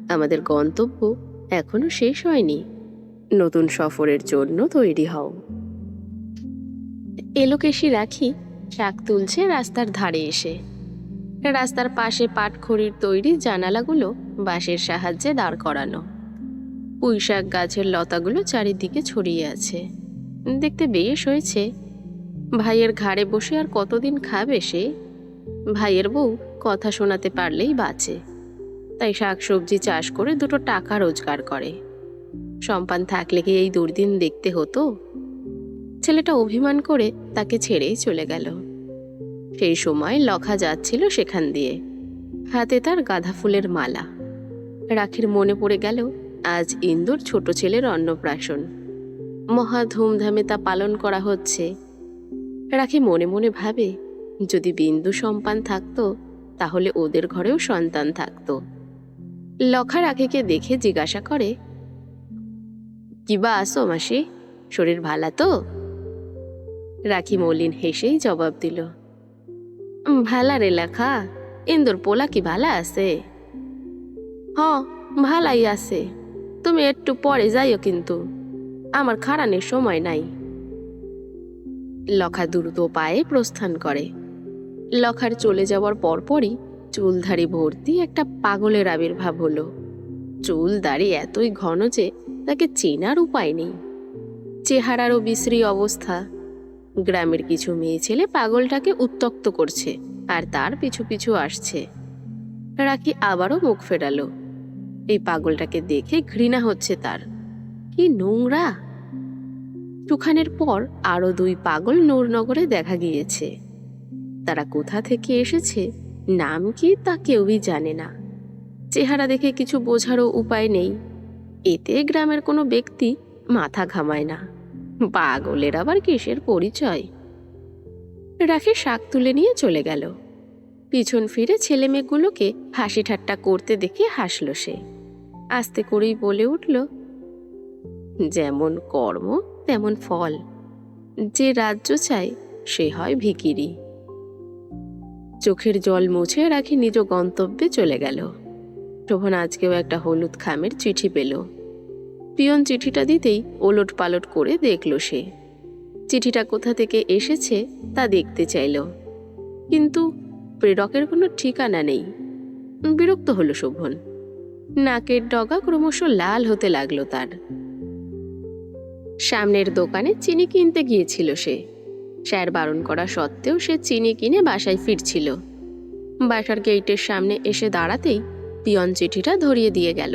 আমাদের গন্তব্য এখনো শেষ হয়নি। নতুন সফরের জন্য তৈরি হও। এলোকেশি রাখি শাক তুলছে রাস্তার ধারে এসে। রাস্তার পাশে পাটখড়ির তৈরি জানালাগুলো বাঁশের সাহায্যে দাঁড় করানো। পুঁইশাক গাছের লতাগুলো চারিদিকে ছড়িয়ে আছে। দেখতে বেশ হয়েছে। ভাইয়ের ঘাড়ে বসে আর কতদিন খাবে সে? ভাইয়ের বউ কথা শোনাতে পারলেই বাঁচে, তাই শাকসবজি চাষ করে দুটো টাকা রোজগার করে। সম্পান থাকলে কি এই দুর্দিন দেখতে হতো? ছেলেটা অভিমান করে তাকে ছেড়েই চলে গেল। সেই সময় লখা যাচ্ছিল সেখান দিয়ে, হাতে তার গাঁদা ফুলের মালা। রাখির মনে পড়ে গেল আজ ইন্দুর ছোট ছেলের অন্নপ্রাশন। মহা ধুমধামে তা পালন করা হচ্ছে। রাখি মনে মনে ভাবে, যদি বিন্দু সম্পান থাকতো তাহলে ওদের ঘরেও সন্তান থাকতো। লখা রাখিকে দেখে জিজ্ঞাসা করে, কিবা আসো মাসি, শরীর ভালা তো? রাখি মলিন হেসেই জবাব দিল, ভালা রে লেখা, ইন্দুর পোলা কি ভালা আছে? হ, ভালাই আছে। তুমি একটু পরে যাইও, কিন্তু আমার খাড়ানোর সময় নাই। লখা দ্রুত পায়ে প্রস্থান করে। লখার চলে যাওয়ার পরপরই চুলধারি ভর্তি একটা পাগলের আবির্ভাব হলো। চুল দাড়ি এতই ঘন যে তাকে চেনার উপায় নেই। চেহারারও বিশ্রী অবস্থা। গ্রামের কিছু মেয়ে ছেলে পাগলটাকে উত্ত্যক্ত করছে আর তার পিছু পিছু আসছে। রাখি আবারও মুখ ফেরালো। এই পাগলটাকে দেখে ঘৃণা হচ্ছে তার। কি নোংরা! টুখানের পর আরো 2 পাগল নূরনগরে দেখা গিয়েছে। তারা কোথা থেকে এসেছে, নাম কি তা কেউই জানে না। চেহারা দেখে কিছু বোঝারও উপায় নেই। এতে গ্রামের কোনো ব্যক্তি মাথা ঘামায় না। পাগলের আবার কিসের পরিচয়? রাখি শাক তুলে নিয়ে চলে গেল। পিছন ফিরে ছেলে মেয়েগুলোকে হাসি ঠাট্টা করতে দেখে হাসল সে। আস্তে করেই বলে উঠল, যেমন কর্ম তেমন ফল। যে রাজ্য চায় সে হয় ভিখিরি। চোখের জল মুছে রাখি নিজ গন্তব্যে চলে গেল। শোভন আজকেও একটা হলুদ খামের চিঠি পেল। পিয়ন চিঠিটা দিতেই ওলট পালট করে দেখল সে। চিঠিটা কোথা থেকে এসেছে তা দেখতে চাইল, কিন্তু প্রেরকের কোনো ঠিকানা নেই। বিরক্ত হলো শোভন। নাকের ডগা ক্রমশ লাল হতে লাগলো তার। সামনের দোকানে চিনি কিনতে গিয়েছিল সে। স্যার বারণ করা সত্ত্বেও সে চিনি কিনে বাসায় ফিরছিল। বাসার গেইটের সামনে এসে দাঁড়াতেই পিয়ন চিঠিটা ধরিয়ে দিয়ে গেল।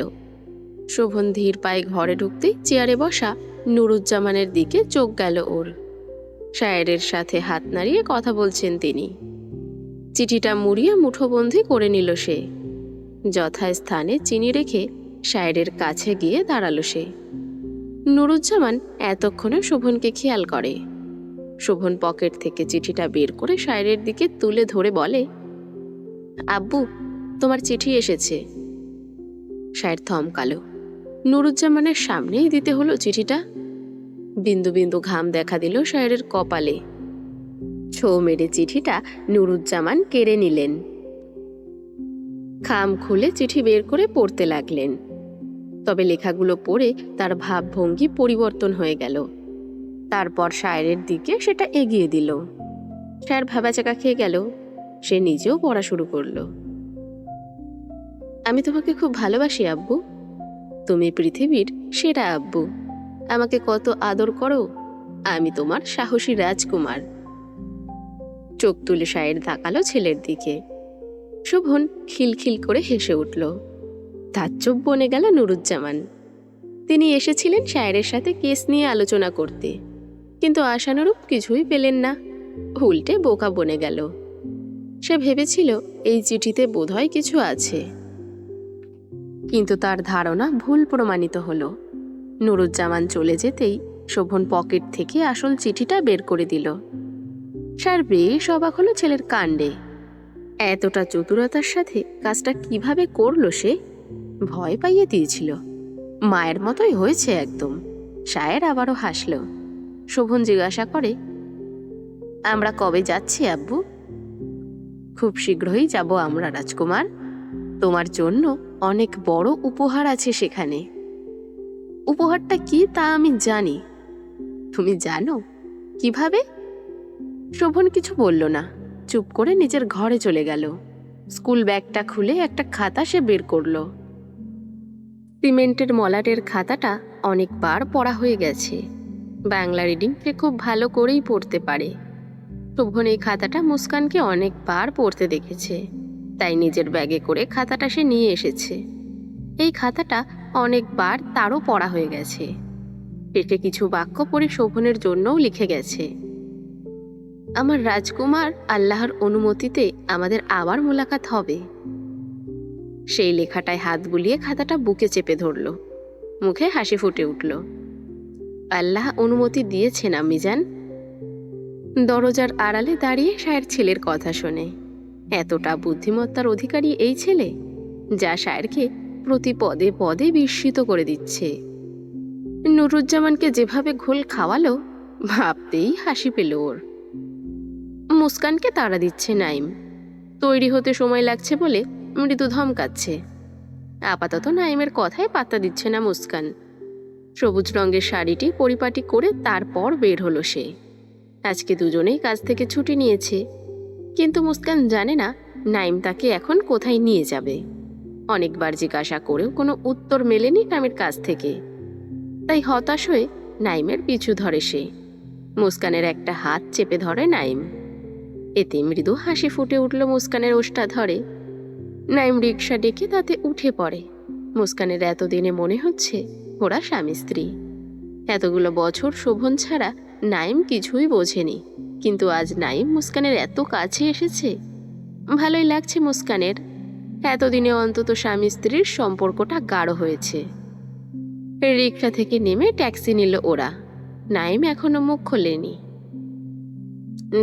শোভন ধীর পায়ে ঘরে ঢুকতেই চেয়ারে বসা নুরুজ্জামানের দিকে চোখ গেল ওর। শায়েরের সাথে হাত নাড়িয়ে কথা বলছেন তিনি। চিঠিটা মুড়িয়ে মুঠোবন্দি করে নিল সে। যথাস্থানে চিনি রেখে শায়েরের কাছে গিয়ে দাঁড়ালো সে। নুরুজ্জামান এতক্ষণে শোভনকে খেয়াল করে। শোভন পকেট থেকে চিঠিটা বের করে শায়েরের দিকে তুলে ধরে বলে, আব্বু, তোমার চিঠি এসেছে। শায়ের থমকালো। নুরুজ্জামানের সামনেই দিতে হলো চিঠিটা। বিন্দু বিন্দু ঘাম দেখা দিল শায়েরের কপালে। ছো মেরে চিঠিটা নুরুজ্জামান কেড়ে নিলেন। খাম খুলে চিঠি বের করে পড়তে লাগলেন। তবে লেখাগুলো পড়ে তার ভাবভঙ্গি পরিবর্তন হয়ে গেল। তারপর শায়েরের দিকে সেটা এগিয়ে দিল। শায়ের ভাবাচাকা খেয়ে গেল। সে নিজেও পড়া শুরু করলো। আমি তোমাকে খুব ভালোবাসি আব্বু। তুমি পৃথিবীর সেরা আব্বু। আমাকে কত আদর করো। আমি তোমার সাহসী রাজকুমার। চোখ তুলে শায়ের তাকালো ছেলের দিকে। শোভন খিলখিল করে হেসে উঠল। তাজ্জব বনে গেল নুরুজ্জামান। তিনি এসেছিলেন শায়েরের সাথে কেস নিয়ে আলোচনা করতে, কিন্তু আশানুরূপ কিছুই পেলেন না। উল্টে বোকা বনে গেল। সে ভেবেছিল এই চিঠিতে বোধহয় কিছু আছে, কিন্তু তার ধারণা ভুল প্রমাণিত হলো। নুরুজ্জামান চলে যেতেই শোভন পকেট থেকে আসল চিঠিটা বের করে দিল। শায়ের বেশ অবাক হলো ছেলের কাণ্ডে। এতটা চতুরতার সাথে কাজটা কিভাবে করলো সে? ভয় পাইয়ে দিয়েছিল। মায়ের মতোই হয়েছে একদম। শায়ের আবারও হাসল। শোভন জিজ্ঞাসা করে, আমরা কবে যাচ্ছি আব্বু? খুব শীঘ্রই যাব আমরা রাজকুমার। তোমার জন্য অনেক বড় উপহার আছে সেখানে। উপহারটা কি তা আমি জানি। তুমি জানো কিভাবে? শোভন কিছু বলল না, চুপ করে নিজের ঘরে চলে গেল। স্কুল ব্যাগটা খুলে একটা খাতা সে বের করল। সিমেন্টের মলাটের খাতাটা অনেকবার পড়া হয়ে গেছে। বাংলা রিডিং সে খুব ভালো করেই পড়তে পারে। শোভন এই খাতাটা মুস্কানকে অনেকবার পড়তে দেখেছে, তাই নিজের ব্যাগে করে খাতাটা সে নিয়ে এসেছে। এই খাতাটা অনেকবার তারও পড়া হয়ে গেছে। পেটে কিছু বাক্য পড়ে শোভনের জন্যও লিখে গেছে, আমার রাজকুমার, আল্লাহর অনুমতিতে আমাদের আবার মোলাকাত হবে। সেই লেখাটায় হাত বুলিয়ে খাতাটা বুকে চেপে ধরল। মুখে হাসি ফুটে উঠল। আল্লাহ অনুমতি দিয়েছেন আম্মিজান। দরজার আড়ালে দাঁড়িয়ে শায়ের ছেলের কথা শোনে। এতটা বুদ্ধিমত্তার অধিকারী এই ছেলে, যা শায়েরকে প্রতি পদে পদে বিস্মিত করে দিচ্ছে। নুরুজ্জামানকে যেভাবে ঘোল খাওয়ালো, ভাবতেই হাসি পেল ওর। মুস্কানকে তাড়া দিচ্ছে নাইম। তৈরি হতে সময় লাগছে বলে মৃদু ধমকাচ্ছে। আপাতত নাইমের কথায় পাত্তা দিচ্ছে না মুস্কান। সবুজ রঙের শাড়িটি পরিপাটি করে তারপর বের হলো সে। আজকে দুজনেই কাজ থেকে ছুটি নিয়েছে, কিন্তু মুস্কান জানে না নাইম তাকে এখন কোথায় নিয়ে যাবে। অনেকবার জিজ্ঞাসা করেও কোনো উত্তর মেলেনি নাইমের কাছ থেকে। তাই হতাশ হয়ে নাইমের পিছু ধরে সে। মুস্কানের একটা হাত চেপে ধরে নাইম। এতে মৃদু হাসি ফুটে উঠল মুস্কানের ওষ্ঠা ধরে। নাইম রিকশা ডেকে তাতে উঠে পড়ে। মুস্কানের এতদিনে মনে হচ্ছে ওরা স্বামী স্ত্রী। এতগুলো বছর শোভন ছাড়া নাইম কিছুই বোঝেনি, কিন্তু আজ নাইম মুস্কানের এত কাছে এসেছে। ভালোই লাগছে মুস্কানের। এতদিনে অন্তত স্বামী স্ত্রীর সম্পর্কটা গাঢ় হয়েছে। রিকশা থেকে নেমে ট্যাক্সি নিল ওরা। নাইম এখনো মুখ খোলেনি।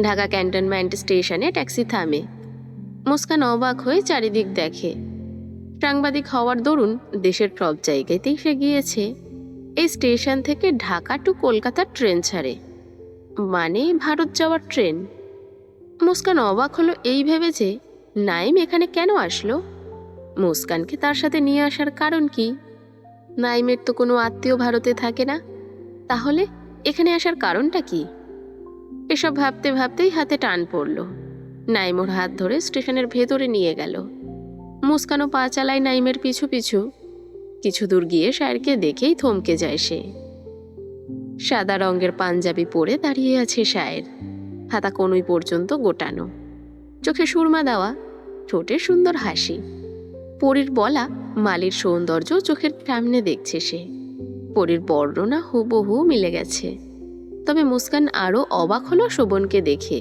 ঢাকা ক্যান্টনমেন্ট স্টেশনে ট্যাক্সি থামে। মুস্কান অবাক হয়ে চারিদিক দেখে। সাংবাদিক হওয়ার দরুন দেশের সব জায়গাতেই সে গিয়েছে। এই স্টেশন থেকে ঢাকা টু কলকাতার ট্রেন ছাড়ে, মানে ভারত যাওয়ার ট্রেন। মুস্কান অবাক হলো এই ভেবে যে নাইম এখানে কেন আসলো। মুস্কানকে তার সাথে নিয়ে আসার কারণ কি? নাইমের তো কোনো আত্মীয় ভারতে থাকে না, তাহলে এখানে আসার কারণটা কি? এসব ভাবতে ভাবতেই হাতে টান পড়ল। নাইম ওর হাত ধরে স্টেশনের ভেতরে নিয়ে গেল। মুস্কানও পা চালায় নাইমের পিছু পিছু। কিছু দূর গিয়ে শায়েরকে দেখেই থমকে যায় সে। সাদা রঙের পাঞ্জাবি পরে দাঁড়িয়ে আছে শায়ের, হাতা কনুই পর্যন্ত গোটানো, চোখে সুরমা দেওয়া, ঠোঁটে সুন্দর হাসি। পরীর বলা মালির সৌন্দর্য চোখের সামনে দেখছে সে। পরীর বর্ণনা হুবহু মিলে গেছে। তবে মুস্কান আরও অবাক হলো শোভনকে দেখে।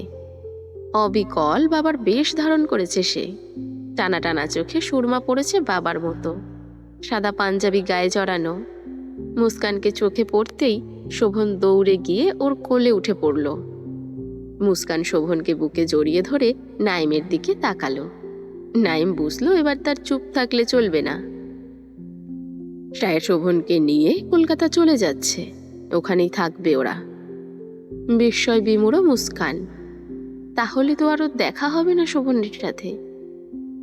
অবিকল বাবার বেশ ধারণ করেছে সে। টানা টানা চোখে সুরমা পড়েছে বাবার মতো, সাদা পাঞ্জাবি গায়ে জড়ানো। মুস্কানকে চোখে পড়তেই শোভন দৌড়ে গিয়ে ওর কোলে উঠে পড়ল। মুস্কান শোভনকে বুকে জড়িয়ে ধরে নাইমের দিকে তাকালো। নাইম বুঝলো এবার তার চুপ থাকলে চলবে না। শায়ের শোভনকে নিয়ে কলকাতা চলে যাচ্ছে, ওখানেই থাকবে ওরা। বিস্ময় বিমূঢ় মুস্কান। তাহলে তো আরও দেখা হবে না শোভনের সাথে।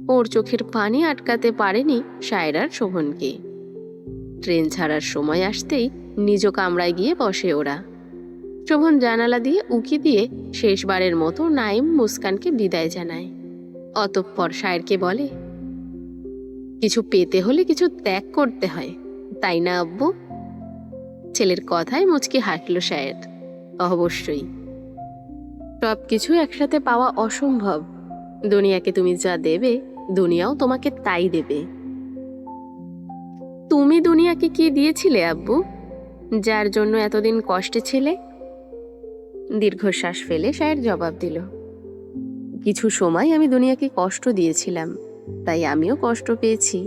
ওর চোখের পানি আটকাতে পারেনি শায়ের আর শোভনকে। ট্রেন ছাড়ার সময় আসতেই নিজ কামরায় গিয়ে বসে ওরা। শোভন জানালা দিয়ে উকি দিয়ে শেষবারের মতো নাইম মুস্কানকে বিদায় জানায়। অতঃপর শায়েরকে বলে, কিছু পেতে হলে কিছু ত্যাগ করতে হয়, তাই না আব্বু? ছেলের কথায় মুচকি হাসল শায়ের। অবশ্যই, সব কিছু একসাথে পাওয়া অসম্ভব। দুনিয়াকে তুমি যা দেবে, দুনিয়াও তোমাকে তাই দেবে। তুমি দুনিয়াকে কি দিয়েছিলে আব্বু, যার জন্য এতদিন কষ্টে ছিলে? দীর্ঘশ্বাস ফেলে শায়ের জবাব দিল, কিছু সময় আমি দুনিয়াকে কষ্ট দিয়েছিলাম, তাই আমিও কষ্ট পেয়েছি।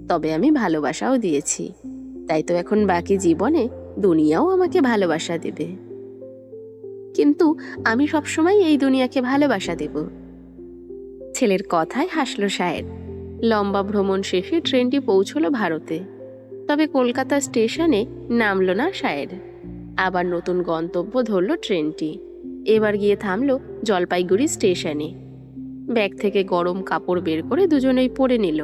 তবে আমি ভালোবাসাও দিয়েছি, তাই তো এখন বাকি জীবনে দুনিয়াও আমাকে ভালোবাসা দেবে। কিন্তু আমি সবসময় এই দুনিয়াকে ভালোবাসা দেব। ছেলের কথায় হাসল শায়ের। লম্বা ভ্রমণ শেষে ট্রেনটি পৌঁছলো ভারতে। তবে কলকাতা স্টেশনে নামল না শায়ের। আবার নতুন গন্তব্য ধরল ট্রেনটি। এবার গিয়ে থামল জলপাইগুড়ি স্টেশনে। ব্যাগ থেকে গরম কাপড় বের করে দুজনেই পরে নিল।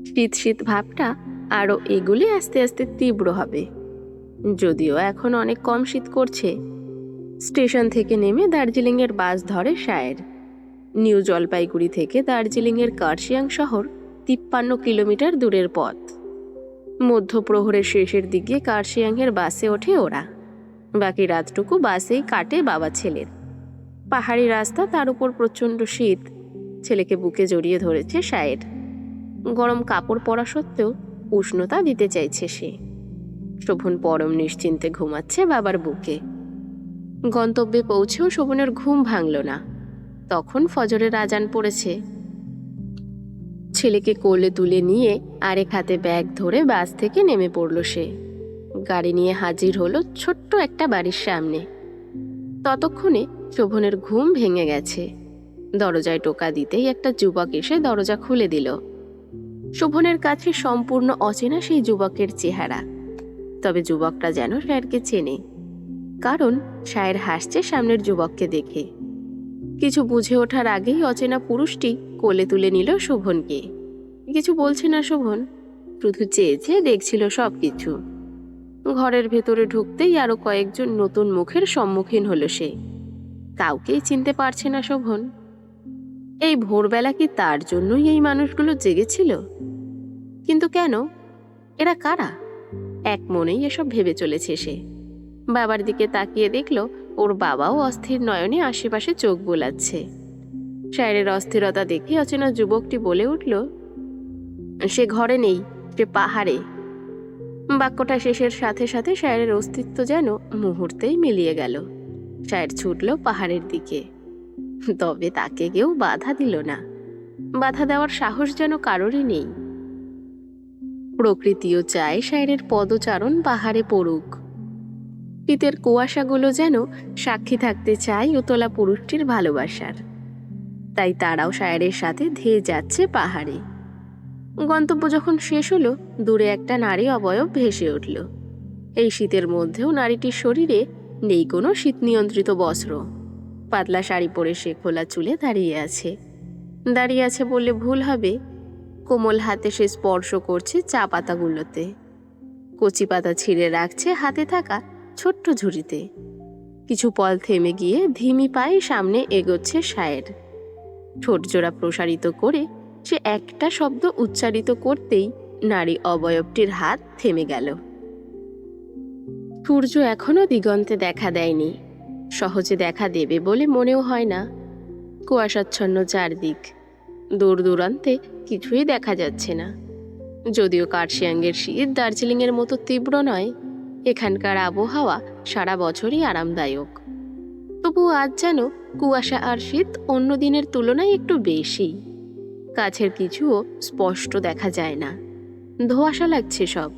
শীত শীত ভাবটা আরও এগুলি আস্তে আস্তে তীব্র হবে। যদিও এখন অনেক কম শীত করছে। স্টেশন থেকে নেমে দার্জিলিংয়ের বাস ধরে শায়ের। নিউ জলপাইগুড়ি থেকে দার্জিলিংয়ের কার্শিয়াং শহর 53 কিলোমিটার দূরের পথ। মধ্যপ্রহরের শেষের দিকে কার্শিয়াংয়ের বাসে ওঠে ওরা। বাকি রাতটুকু বাসেই কাটে বাবা ছেলের। পাহাড়ি রাস্তা, তার উপর প্রচণ্ড শীত। ছেলেকে বুকে জড়িয়ে ধরেছে শায়ের। গরম কাপড় পরা সত্ত্বেও উষ্ণতা দিতে চাইছে সে। শোভন পরম নিশ্চিন্তে ঘুমাচ্ছে বাবার বুকে। গন্তব্যে পৌঁছেও শোভনের ঘুম ভাঙল না। তখন ফজরের আজান পড়েছে। ছেলেকে কোলে তুলে নিয়ে আরেক হাতে ব্যাগ ধরে বাস থেকে নেমে পড়ল সে। গাড়ি নিয়ে হাজির হলো ছোট্ট একটা বাড়ির সামনে। ততক্ষণে শোভনের ঘুম ভেঙে গেছে। দরজায় টোকা দিতেই একটা যুবক এসে দরজা খুলে দিল। শোভনের কাছে সম্পূর্ণ অচেনা সেই যুবকের চেহারা। তবে যুবকটা যেন শায়েরকে চেনে, কারণ শায়ের হাসছে সামনের যুবককে দেখে। কিছু বুঝে ওঠার আগেই অচেনা পুরুষটি কোলে তুলে নিল শোভনকে। কিছু বলছে না শোভন, শুধু চেয়ে চেয়ে দেখছিল সবকিছু। ঘরের ভেতরে ঢুকতেই আরো কয়েকজন নতুন মুখের সম্মুখীন হলো সে। কাউকেই চিনতে পারছে না শোভন। এই ভোরবেলা কি তার জন্যই এই মানুষগুলো জেগেছিল? কিন্তু কেন? এরা কারা? এক মনেই এসব ভেবে চলেছে সে। বাবার দিকে তাকিয়ে দেখল ওর বাবাও অস্থির নয়নে আশেপাশে চোখ বোলাচ্ছে। শায়ের অস্থিরতা দেখে অচেনা যুবকটি বলে উঠল, সে ঘরে নেই, সে পাহাড়ে। বাক্যটা শেষের সাথে সাথে শায়ের অস্তিত্ব যেন মুহূর্তেই মিলিয়ে গেল। শায়ের ছুটল পাহাড়ের দিকে। তবে তাকে কেউ বাধা দিল না। বাধা দেওয়ার সাহস যেন কারোরই নেই। প্রকৃতিও চায় শায়ের পদচারণ পাহাড়ে পড়ুক। শীতের কুয়াশাগুলো যেন সাক্ষী থাকতে চায় উতলা পুরুষটির ভালোবাসার। তাই তারাও শায়ের সাথে ধেয়ে যাচ্ছে পাহাড়ে। গন্তব্য যখন শেষ হলো, দূরে একটা নারী অবয়ব ভেসে উঠল। এই শীতের মধ্যেও নারীটির শরীরে নেই কোনো শীত নিয়ন্ত্রিত বস্ত্র। পাতলা শাড়ি পরে সে খোলা চুলে দাঁড়িয়ে আছে বললে ভুল হবে। কোমল হাতে সে স্পর্শ করছে চা পাতাগুলোতে। কচি পাতা ছিঁড়ে রাখছে হাতে থাকা ছোট্ট ঝুড়িতে। কিছু পল থেমে গিয়ে ধিমি পায়ে সামনে এগোচ্ছে শায়ের। ঠোঁট জোড়া প্রসারিত করে সে একটা শব্দ উচ্চারিত করতেই নারী অবয়বটির হাত থেমে গেল। সূর্য এখনো দিগন্তে দেখা দেয়নি। সহজে দেখা দেবে বলে মনেও হয় না। কুয়াশাচ্ছন্ন চারদিক। দূর দূরান্তে কিছুই দেখা যাচ্ছে না। যদিও কার্শিয়াংয়ের শীত দার্জিলিংয়ের মতো তীব্র নয়, এখানকার আবহাওয়া সারা বছরই আরামদায়ক। তবু আজ যেন কুয়াশা আর শীত অন্য দিনের তুলনায় একটু বেশি। কাছের কিছুও স্পষ্ট দেখা যায় না, ধোঁয়াশা লাগছে সব।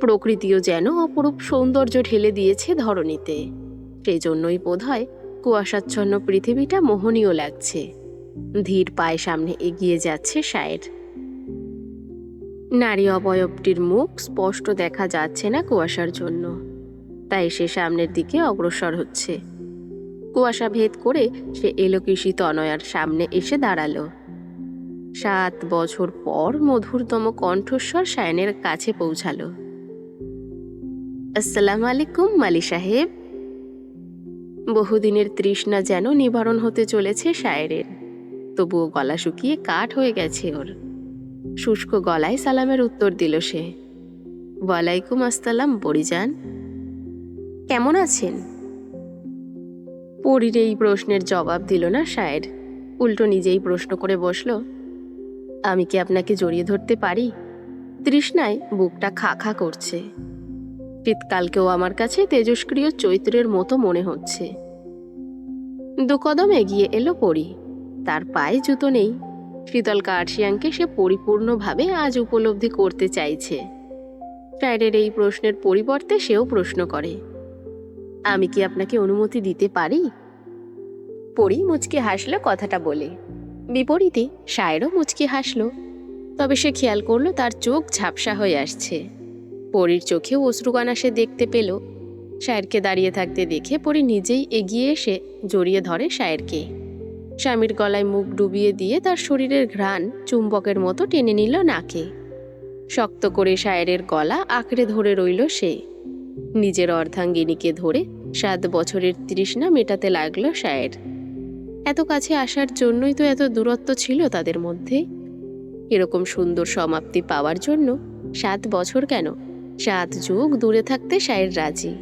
প্রকৃতিও যেন অপরূপ সৌন্দর্য ঢেলে দিয়েছে ধরণীতে। সেই জন্যই বোধহয় কুয়াশাচ্ছন্ন পৃথিবীটা মোহনীয় লাগছে। ধীর পায়ে সামনে এগিয়ে যাচ্ছে শায়ের। নারী অবয়বটির মুখ স্পষ্ট দেখা যাচ্ছে না কুয়াশার জন্য, তাই সে সামনের দিকে অগ্রসর হচ্ছে। কুয়াশা ভেদ করে সে এলোকিসী তনয়ার সামনে এসে দাঁড়ালো। 7 বছর পর মধুরতম কণ্ঠস্বর শায়নের কাছে পৌঁছালো। আসসালামু আলাইকুম মালি সাহেব। বহুদিনের তৃষ্ণা যেন নিবারণ হতে চলেছে শায়েরের। তবুও গলা শুকিয়ে কাঠ হয়ে গেছে ওর। শুষ্ক গলায় সালামের উত্তর দিল সে। ওয়ালাইকুম আসসালাম পরিজান। কেমন আছেন? পরীর এই প্রশ্নের জবাব দিল না শায়ের। উল্টো নিজেই প্রশ্ন করে বসল, আমি কি আপনাকে জড়িয়ে ধরতে পারি? তৃষ্ণায় বুকটা খা খা করছে। শীতকালকেও আমার কাছে তেজস্ক্রিয় চৈত্রের মতো মনে হচ্ছে। 2 কদম এগিয়ে এলো পরী। তার পায়ে জুতো নেই। শীতল কার্শিয়াংকে সে পরিপূর্ণভাবে আজ উপলব্ধি করতে চাইছে। শায়েরের এই প্রশ্নের পরিবর্তে সেও প্রশ্ন করে, আমি কি আপনাকে অনুমতি দিতে পারি? পরী মুচকি হাসল কথাটা বলে। বিপরীতে শায়েরও মুচকি হাসল। তবে সে খেয়াল করলো তার চোখ ঝাপসা হয়ে আসছে। পরীর চোখেও অশ্রুকণা সে দেখতে পেল। শায়েরকে দাঁড়িয়ে থাকতে দেখে পরী নিজেই এগিয়ে এসে জড়িয়ে ধরে শায়েরকে। স্বামীর গলায় মুখ ডুবিয়ে দিয়ে তার শরীরের ঘ্রাণ চুম্বকের মতো টেনে নিল নাকে। শক্ত করে শায়েরের গলা আঁকড়ে ধরে রইল সে। নিজের অর্ধাঙ্গিনীকে ধরে 7 বছরের তৃষ্ণা মেটাতে লাগলো শায়ের। এত কাছে আসার জন্যই তো এত দূরত্ব ছিল তাদের মধ্যে। এরকম সুন্দর সমাপ্তি পাওয়ার জন্য 7 বছর কেন, 7 যুগ দূরে থাকতে শায়ের রাজি।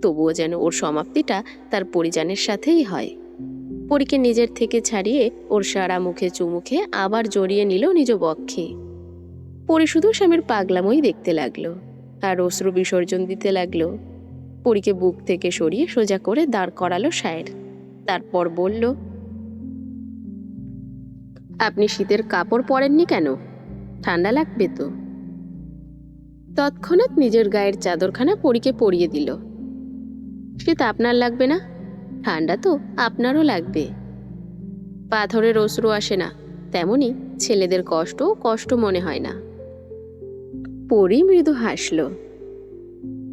তবুও যেন ওর সমাপ্তিটা তার পরিজানের সাথেই হয়। পরীকে নিজের থেকে ছাড়িয়ে ওর সারা মুখে চুমুখে আবার জড়িয়ে নিল নিজ বক্ষে। পরী শুধু স্বামীর পাগলামই দেখতে লাগলো আর অশ্রু বিসর্জন দিতে লাগলো। পরীকে বুক থেকে সরিয়ে সোজা করে দাঁড় করালো শায়ের। তারপর বলল, আপনি শীতের কাপড় পরেননি কেন? ঠান্ডা লাগবে তো। তৎক্ষণাৎ নিজের গায়ের চাদরখানা পরীকে পরিয়ে দিল। শীত আপনার লাগবে না, ঠান্ডা তো আপনারও লাগবে। পাথরের অশ্রু আসে না, তেমনি ছেলেদের কষ্টও কষ্ট মনে হয় না। পরী মৃদু হাসল।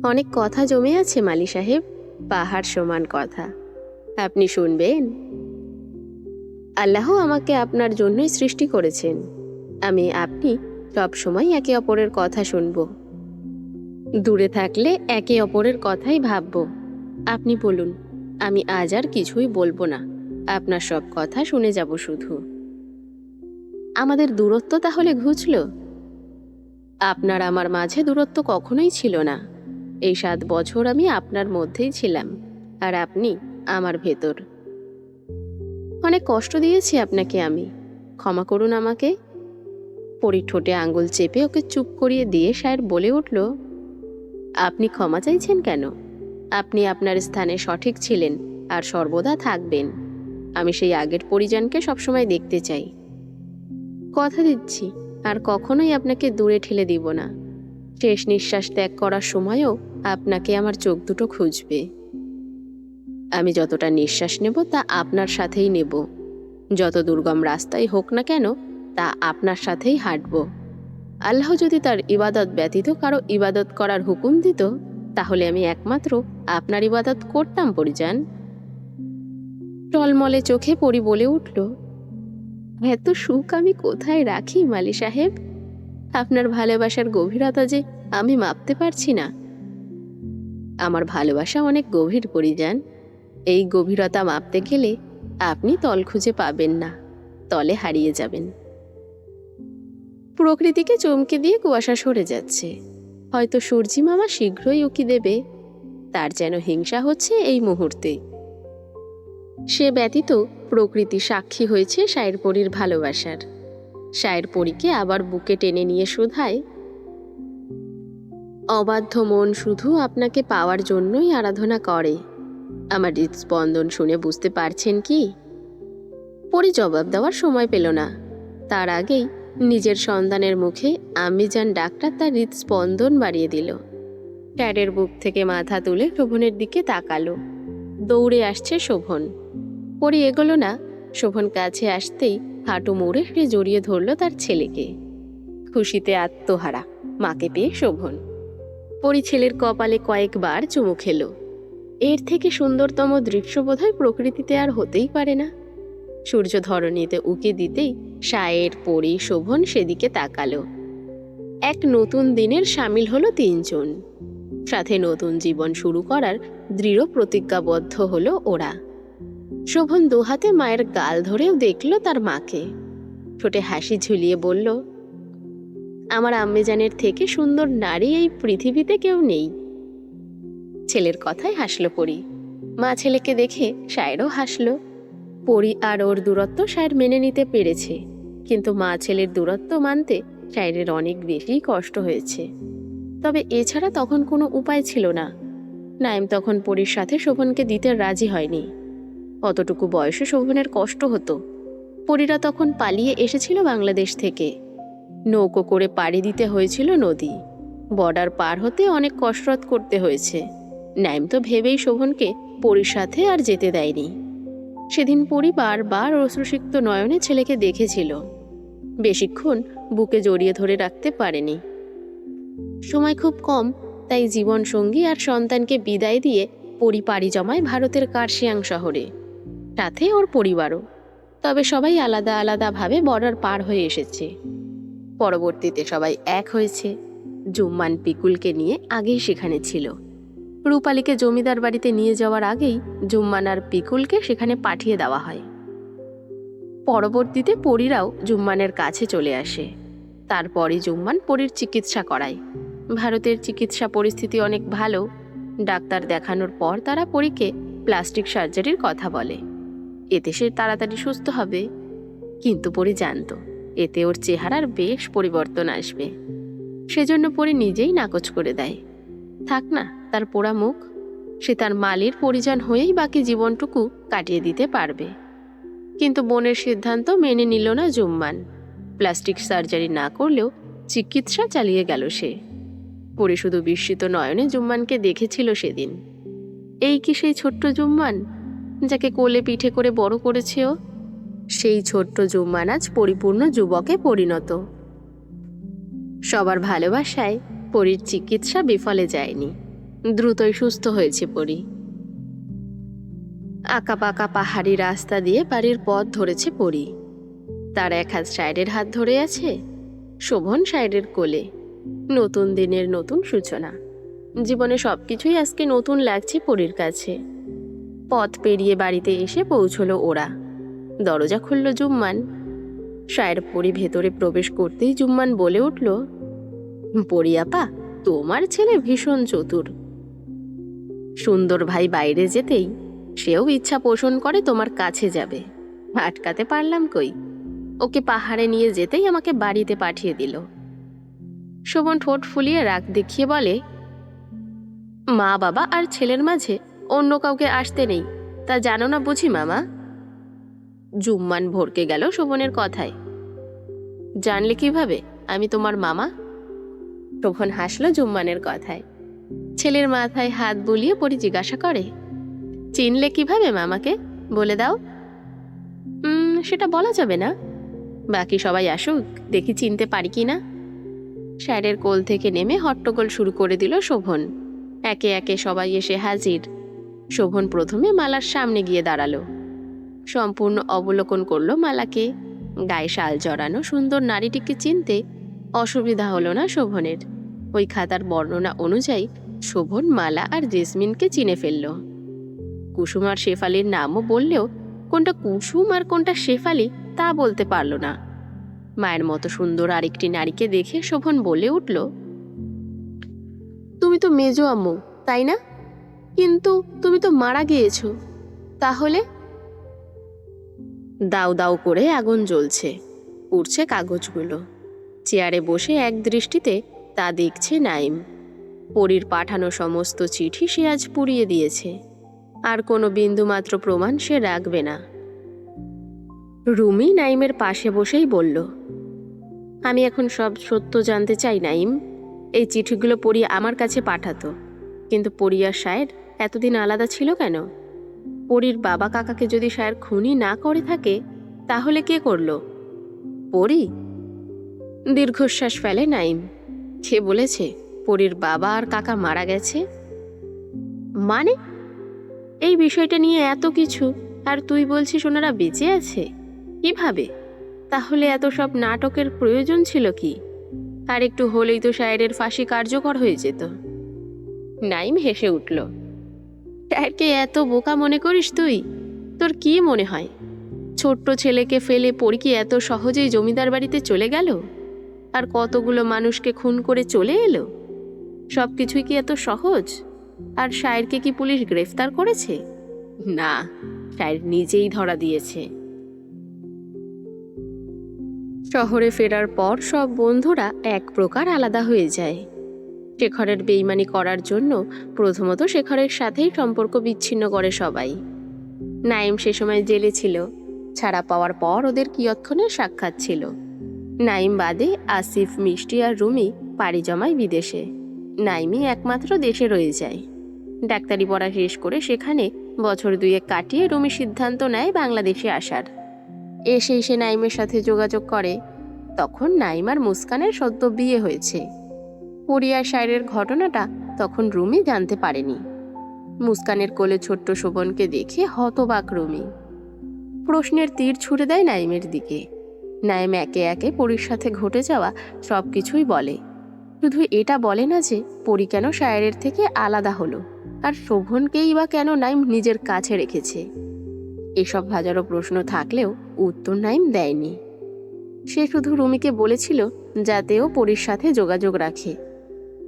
অনেক কথা জমে আছে মালি সাহেব, পাহাড় সমান কথা। আপনি শুনবেন? আল্লাহ আমাকে আপনার জন্যই সৃষ্টি করেছেন। আপনি সব সময় একে অপরের কথা শুনব। দূরে থাকলে একে অপরের কথাই ভাবব। আপনি বলুন, আমি আজ আর কিছুই বলবো না, আপনার সব কথা শুনে যাব শুধু। আমাদের দূরত্ব তাহলে ঘুচল? আপনার আমার মাঝে দূরত্ব কখনোই ছিল না। এই 7 বছর আমি আপনার মধ্যেই ছিলাম আর আপনি আমার ভেতর। অনেক কষ্ট দিয়েছি আপনাকে আমি, ক্ষমা করুন আমাকে। পরী ঠোঁটে আঙ্গুল চেপে ওকে চুপ করিয়ে দিয়ে শায়ের বলে উঠল, আপনি ক্ষমা চাইছেন কেন? আপনি আপনার স্থানে সঠিক ছিলেন আর সর্বদা থাকবেন। আমি সেই আগের পরিজনকে সবসময় দেখতে চাই। কথা দিচ্ছি আর কখনোই আপনাকে দূরে ঠেলে দিব না। শেষ নিঃশ্বাস ত্যাগ করার সময়ও আপনাকে আমার চোখ দুটো খুঁজবে। আমি যতটা নিঃশ্বাস নেব তা আপনার সাথেই নেব। যত দুর্গম রাস্তাই হোক না কেন তা আপনার সাথেই হাঁটব। আল্লাহ যদি তার ইবাদত ব্যতীত কারো ইবাদত করার হুকুম দিত, তাহলে আমি একমাত্র আপনার ইবাদত করতাম পরিজান। টলমলে চোখে পরী বলে উঠল, এত সুখ আমি কোথায় রাখি মালি সাহেব? আপনার ভালোবাসার গভীরতা যে আমি মাপতে পারছি না। আমার ভালোবাসা অনেক গভীর পরিজান। এই গভীরতা মাপতে গেলে আপনি তল খুঁজে পাবেন না, তলে হারিয়ে যাবেন। প্রকৃতিকে চমকে দিয়ে কুয়াশা সরে যাচ্ছে। হয়তো সূর্যি মামা শীঘ্রই উকি দেবে। তার যেন হিংসা হচ্ছে এই মুহূর্তে। সে ব্যতীত প্রকৃতি সাক্ষী হয়েছে শায়ের পরীর ভালোবাসার। শায়ের পরীকে আবার বুকে টেনে নিয়ে শোধায়, অবাধ্য মন শুধু আপনাকে পাওয়ার জন্যই আরাধনা করে। আমার হৃদস্পন্দন শুনে বুঝতে পারছেন কি? পরী জবাব দেওয়ার সময় পেল না। তার আগেই নিজের সন্তানের মুখে আম্মিজান ডাকটা তার হৃদস্পন্দন বাড়িয়ে দিল। শায়ের বুক থেকে মাথা তুলে শোভনের দিকে তাকালো। দৌড়ে আসছে শোভন। পরী এগোলো না। শোভন কাছে আসতেই হাঁটু মুড়ে সে জড়িয়ে ধরল তার ছেলেকে। খুশিতে আত্মহারা মাকে পেয়ে শোভন। পরী ছেলের কপালে কয়েকবার চুমু খেল। এর থেকে সুন্দরতম দৃশ্য বোধহয় প্রকৃতিতে আর হতেই পারে না। সূর্য ধরণীতে উঁকি দিতেই শায়ের, পরী, শোভন সেদিকে তাকালো। এক নতুন দিনের সামিল হলো 3 জন। সাথে নতুন জীবন শুরু করার দৃঢ় প্রতিজ্ঞাবদ্ধ হলো ওরা। শোভন দুহাতে মায়ের গাল ধরেও দেখল তার মাকে। ঠোঁটে হাসি ঝুলিয়ে বলল, আমার আম্মিজানের থেকে সুন্দর নারী এই পৃথিবীতে কেউ নেই। ছেলের কথায় হাসল পরী। মা ছেলেকে দেখে শায়েরও হাসল। পরী আর ওর দূরত্ব শায়ের মেনে নিতে পেরেছে, কিন্তু মা ছেলের দূরত্ব মানতে শায়েরের অনেক বেশি কষ্ট হয়েছে। তবে এছাড়া তখন কোনো উপায় ছিল না। নাইম তখন পরীর সাথে শোভনকে দিতে রাজি হয়নি। অতটুকু বয়সে শোভনের কষ্ট হতো। পরীরা তখন পালিয়ে এসেছিল বাংলাদেশ থেকে। নৌকো করে পাড়ি দিতে হয়েছিল নদী। বর্ডার পার হতে অনেক কসরত করতে হয়েছে। নাইম তো ভেবেই শোভনকে পরীর সাথে আর যেতে দেয়নি। সেদিন পরী বারবার অশ্রুসিক্ত নয়নে ছেলেকে দেখেছিল। বেশিক্ষণ বুকে জড়িয়ে ধরে রাখতে পারেনি। সময় খুব কম, তাই জীবন সঙ্গী আর সন্তানকে বিদায় দিয়ে পরি পাড়ি জমায় ভারতের কার্শিয়াং শহরে, সাথে ওর পরিবারও। তবে সবাই আলাদা আলাদাভাবে বর্ডার পার হয়ে এসেছে। পরবর্তীতে সবাই এক হয়েছে। জুম্মান পিকুলকে নিয়ে আগেই সেখানে ছিল। রূপালীকে জমিদার বাড়িতে নিয়ে যাওয়ার আগেই জুম্মান আর পিকুলকে সেখানে পাঠিয়ে দেওয়া হয়। পরবর্তীতে পরীরাও জুম্মানের কাছে চলে আসে। তারপরই জুম্মান পরীর চিকিৎসা করায়। ভারতের চিকিৎসা পরিস্থিতি অনেক ভালো। ডাক্তার দেখানোর পর তারা পরীকে প্লাস্টিক সার্জারির কথা বলে, এতে সে তাড়াতাড়ি সুস্থ হবে। কিন্তু পরী জানত এতে ওর চেহারার বেশ পরিবর্তন আসবে। সেজন্য পরী নিজেই নাকচ করে দেয়। থাক না তার পোড়া মুখ, সে তার মালির পরিজন হয়েই বাকি জীবনটুকু কাটিয়ে দিতে পারবে। কিন্তু বোনের সিদ্ধান্ত মেনে নিল না জুম্মান। প্লাস্টিক সার্জারি না করলেও চিকিৎসা চালিয়ে গেল সে। পরী শুধু বিস্মিত নয়নে জুম্মানকে দেখেছিল সেদিন। এই কি সেই ছোট্ট জুম্মান যাকে কোলে পিঠে করে বড় করেছে ও? সেই ছোট্ট জুম্মান আজ পরিপূর্ণ যুবকে পরিণত। সবার ভালোবাসায় পরীর চিকিৎসা বিফলে যায়নি, দ্রুতই সুস্থ হয়েছে পরী। আঁকাবাঁকা পাহাড়ি রাস্তা দিয়ে বাড়ির পথ ধরেছে পরী। তার এক হাত সাইডের হাত ধরে আছে, শোভন সাইডের কোলে। নতুন দিনের নতুন সূচনা। জীবনে সবকিছুই আজকে নতুন লাগছে পরীর কাছে। পথ পেরিয়ে বাড়িতে এসে পৌঁছলো ওরা। দরজা খুলল জুম্মান। সায়ের পরী ভেতরে প্রবেশ করতেই জুম্মান বলে উঠল, পরী আপা, তোমার ছেলে ভীষণ চতুর। সুন্দর ভাই বাইরে যেতেই সেও ইচ্ছা পোষণ করে তোমার কাছে যাবে। আটকাতে পারলাম কই? ওকে পাহাড়ে নিয়ে যেতেই আমাকে বাড়িতে পাঠিয়ে দিল। শোভন ঠোঁট ফুলিয়ে রাগ দেখিয়ে বলে, মা বাবা আর ছেলের মাঝে অন্য কাউকে আসতে নেই, তা জানো না বুঝি মামা? জুম্মান ভরকে গেল শোভনের কথায়। জানলে কিভাবে আমি তোমার মামা? শোভন হাসল জুম্মানের কথায়। ছেলের মাথায় হাত বুলিয়ে পরী জিজ্ঞাসা করে, চিনলে কিভাবে মামাকে? বলে দাও। সেটা বলা যাবে না, বাকি সবাই আসুক, দেখি চিনতে পারি কি না। স্যারের কোল থেকে নেমে হট্টগোল শুরু করে দিল শোভন। একে একে সবাই এসে হাজির। শোভন প্রথমে মালার সামনে গিয়ে দাঁড়ালো। সম্পূর্ণ অবলোকন করলো মালাকে। গায়ে শাল জড়ানো সুন্দর নারীটিকে চিনতে অসুবিধা হলো না শোভনের। ওই খাতার বর্ণনা অনুযায়ী শোভন মালা আর জেসমিনকে চিনে ফেলল। কুসুম আর শেফালির নামও বললেও কোনটা কুসুম আর কোনটা শেফালি তা বলতে পারল না। মায়ের মতো সুন্দর আরেকটি নারীকে দেখে শোভন বলে উঠল, তুমি তো মেজো আম্মু, তাই না? কিন্তু তুমি তো মারা গিয়েছো। তাহলে? দাউ দাউ করে আগুন জ্বলছে, উড়ছে কাগজগুলো। চেয়ারে বসে এক দৃষ্টিতে তা দেখছে নাইম। পরীর পাঠানো সমস্ত চিঠি সে আজ পুড়িয়ে দিয়েছে। আর কোনো বিন্দুমাত্র প্রমাণ সে রাখবে না। রুমি নাইমের পাশে বসেই বলল, আমি এখন সব সত্য জানতে চাই নাইম। এই চিঠিগুলো পড়ি আমার কাছে পাঠাতো, কিন্তু পরী আর শায়ের এতদিন আলাদা ছিল কেন? পরীর বাবা কাকাকে যদি শায়ের খুনি না করে থাকে, তাহলে কে করলো? পরী? দীর্ঘশ্বাস ফেলে নাইম। সে বলেছে পরীর বাবা আর কাকা মারা গেছে। মানে? এই বিষয়টা নিয়ে এত কিছু, আর তুই বলছিস ওনারা বেঁচে আছে? কিভাবে? তাহলে এত সব নাটকের প্রয়োজন ছিল কি? আর একটু হলেই তো শায়েরের ফাঁসি কার্যকর হয়ে যেত। নাইম হেসে উঠল। শায়েরকে এত বোকা মনে করিস তুই? তোর কি মনে হয় ছোট্ট ছেলেকে ফেলে পরী কি এত সহজেই জমিদার বাড়িতে চলে গেল? আর কতগুলো মানুষকে খুন করে চলে এলো? সব কিছুই কি এত সহজ? আর শায়েরকে কি পুলিশ গ্রেফতার করেছে? না, শায়ের নিজেই ধরা দিয়েছে। শহরে ফেরার পর সব বন্ধুরা এক প্রকার আলাদা হয়ে যায়। শেখরের বেইমানি করার জন্য প্রথমত শেখরের সাথেই সম্পর্ক বিচ্ছিন্ন করে সবাই। নাইম সে সময় জেলে ছিল। ছাড়া পাওয়ার পর ওদের কিয়ৎক্ষণের সাক্ষাৎ ছিল। নাইম বাদে আসিফ, মিষ্টি আর রুমি পাড়ি জমায় বিদেশে। নাইমই একমাত্র দেশে রয়ে যায়। ডাক্তারি পড়া শেষ করে সেখানে বছর দুয়েক কাটিয়ে রুমি সিদ্ধান্ত নেয় বাংলাদেশে আসার। এসে নাইমের সাথে যোগাযোগ করে। তখন নাইম আর মুস্কানের সদ্য বিয়ে হয়েছে। পরি আর সায়রের ঘটনাটা তখন রুমি জানতে পারেনি। মুস্কানের কোলে ছোট্ট শোভনকে দেখে হতবাক রুমি। প্রশ্নের তীর ছুড়ে দেয় নাইমের দিকে। নাইম একে একে পরির সাথে ঘটে যাওয়া সবকিছুই বলে, শুধু এটা বলে না যে পরি কেন সায়রের থেকে আলাদা হলো, আর শোভনকেই বা কেন নাইম নিজের কাছে রেখেছে। এসব হাজারো প্রশ্ন থাকলেও উত্তর নাইম দেয়নি। সে শুধু রুমিকে বলেছিল যাতে ও পরির সাথে যোগাযোগ রাখে,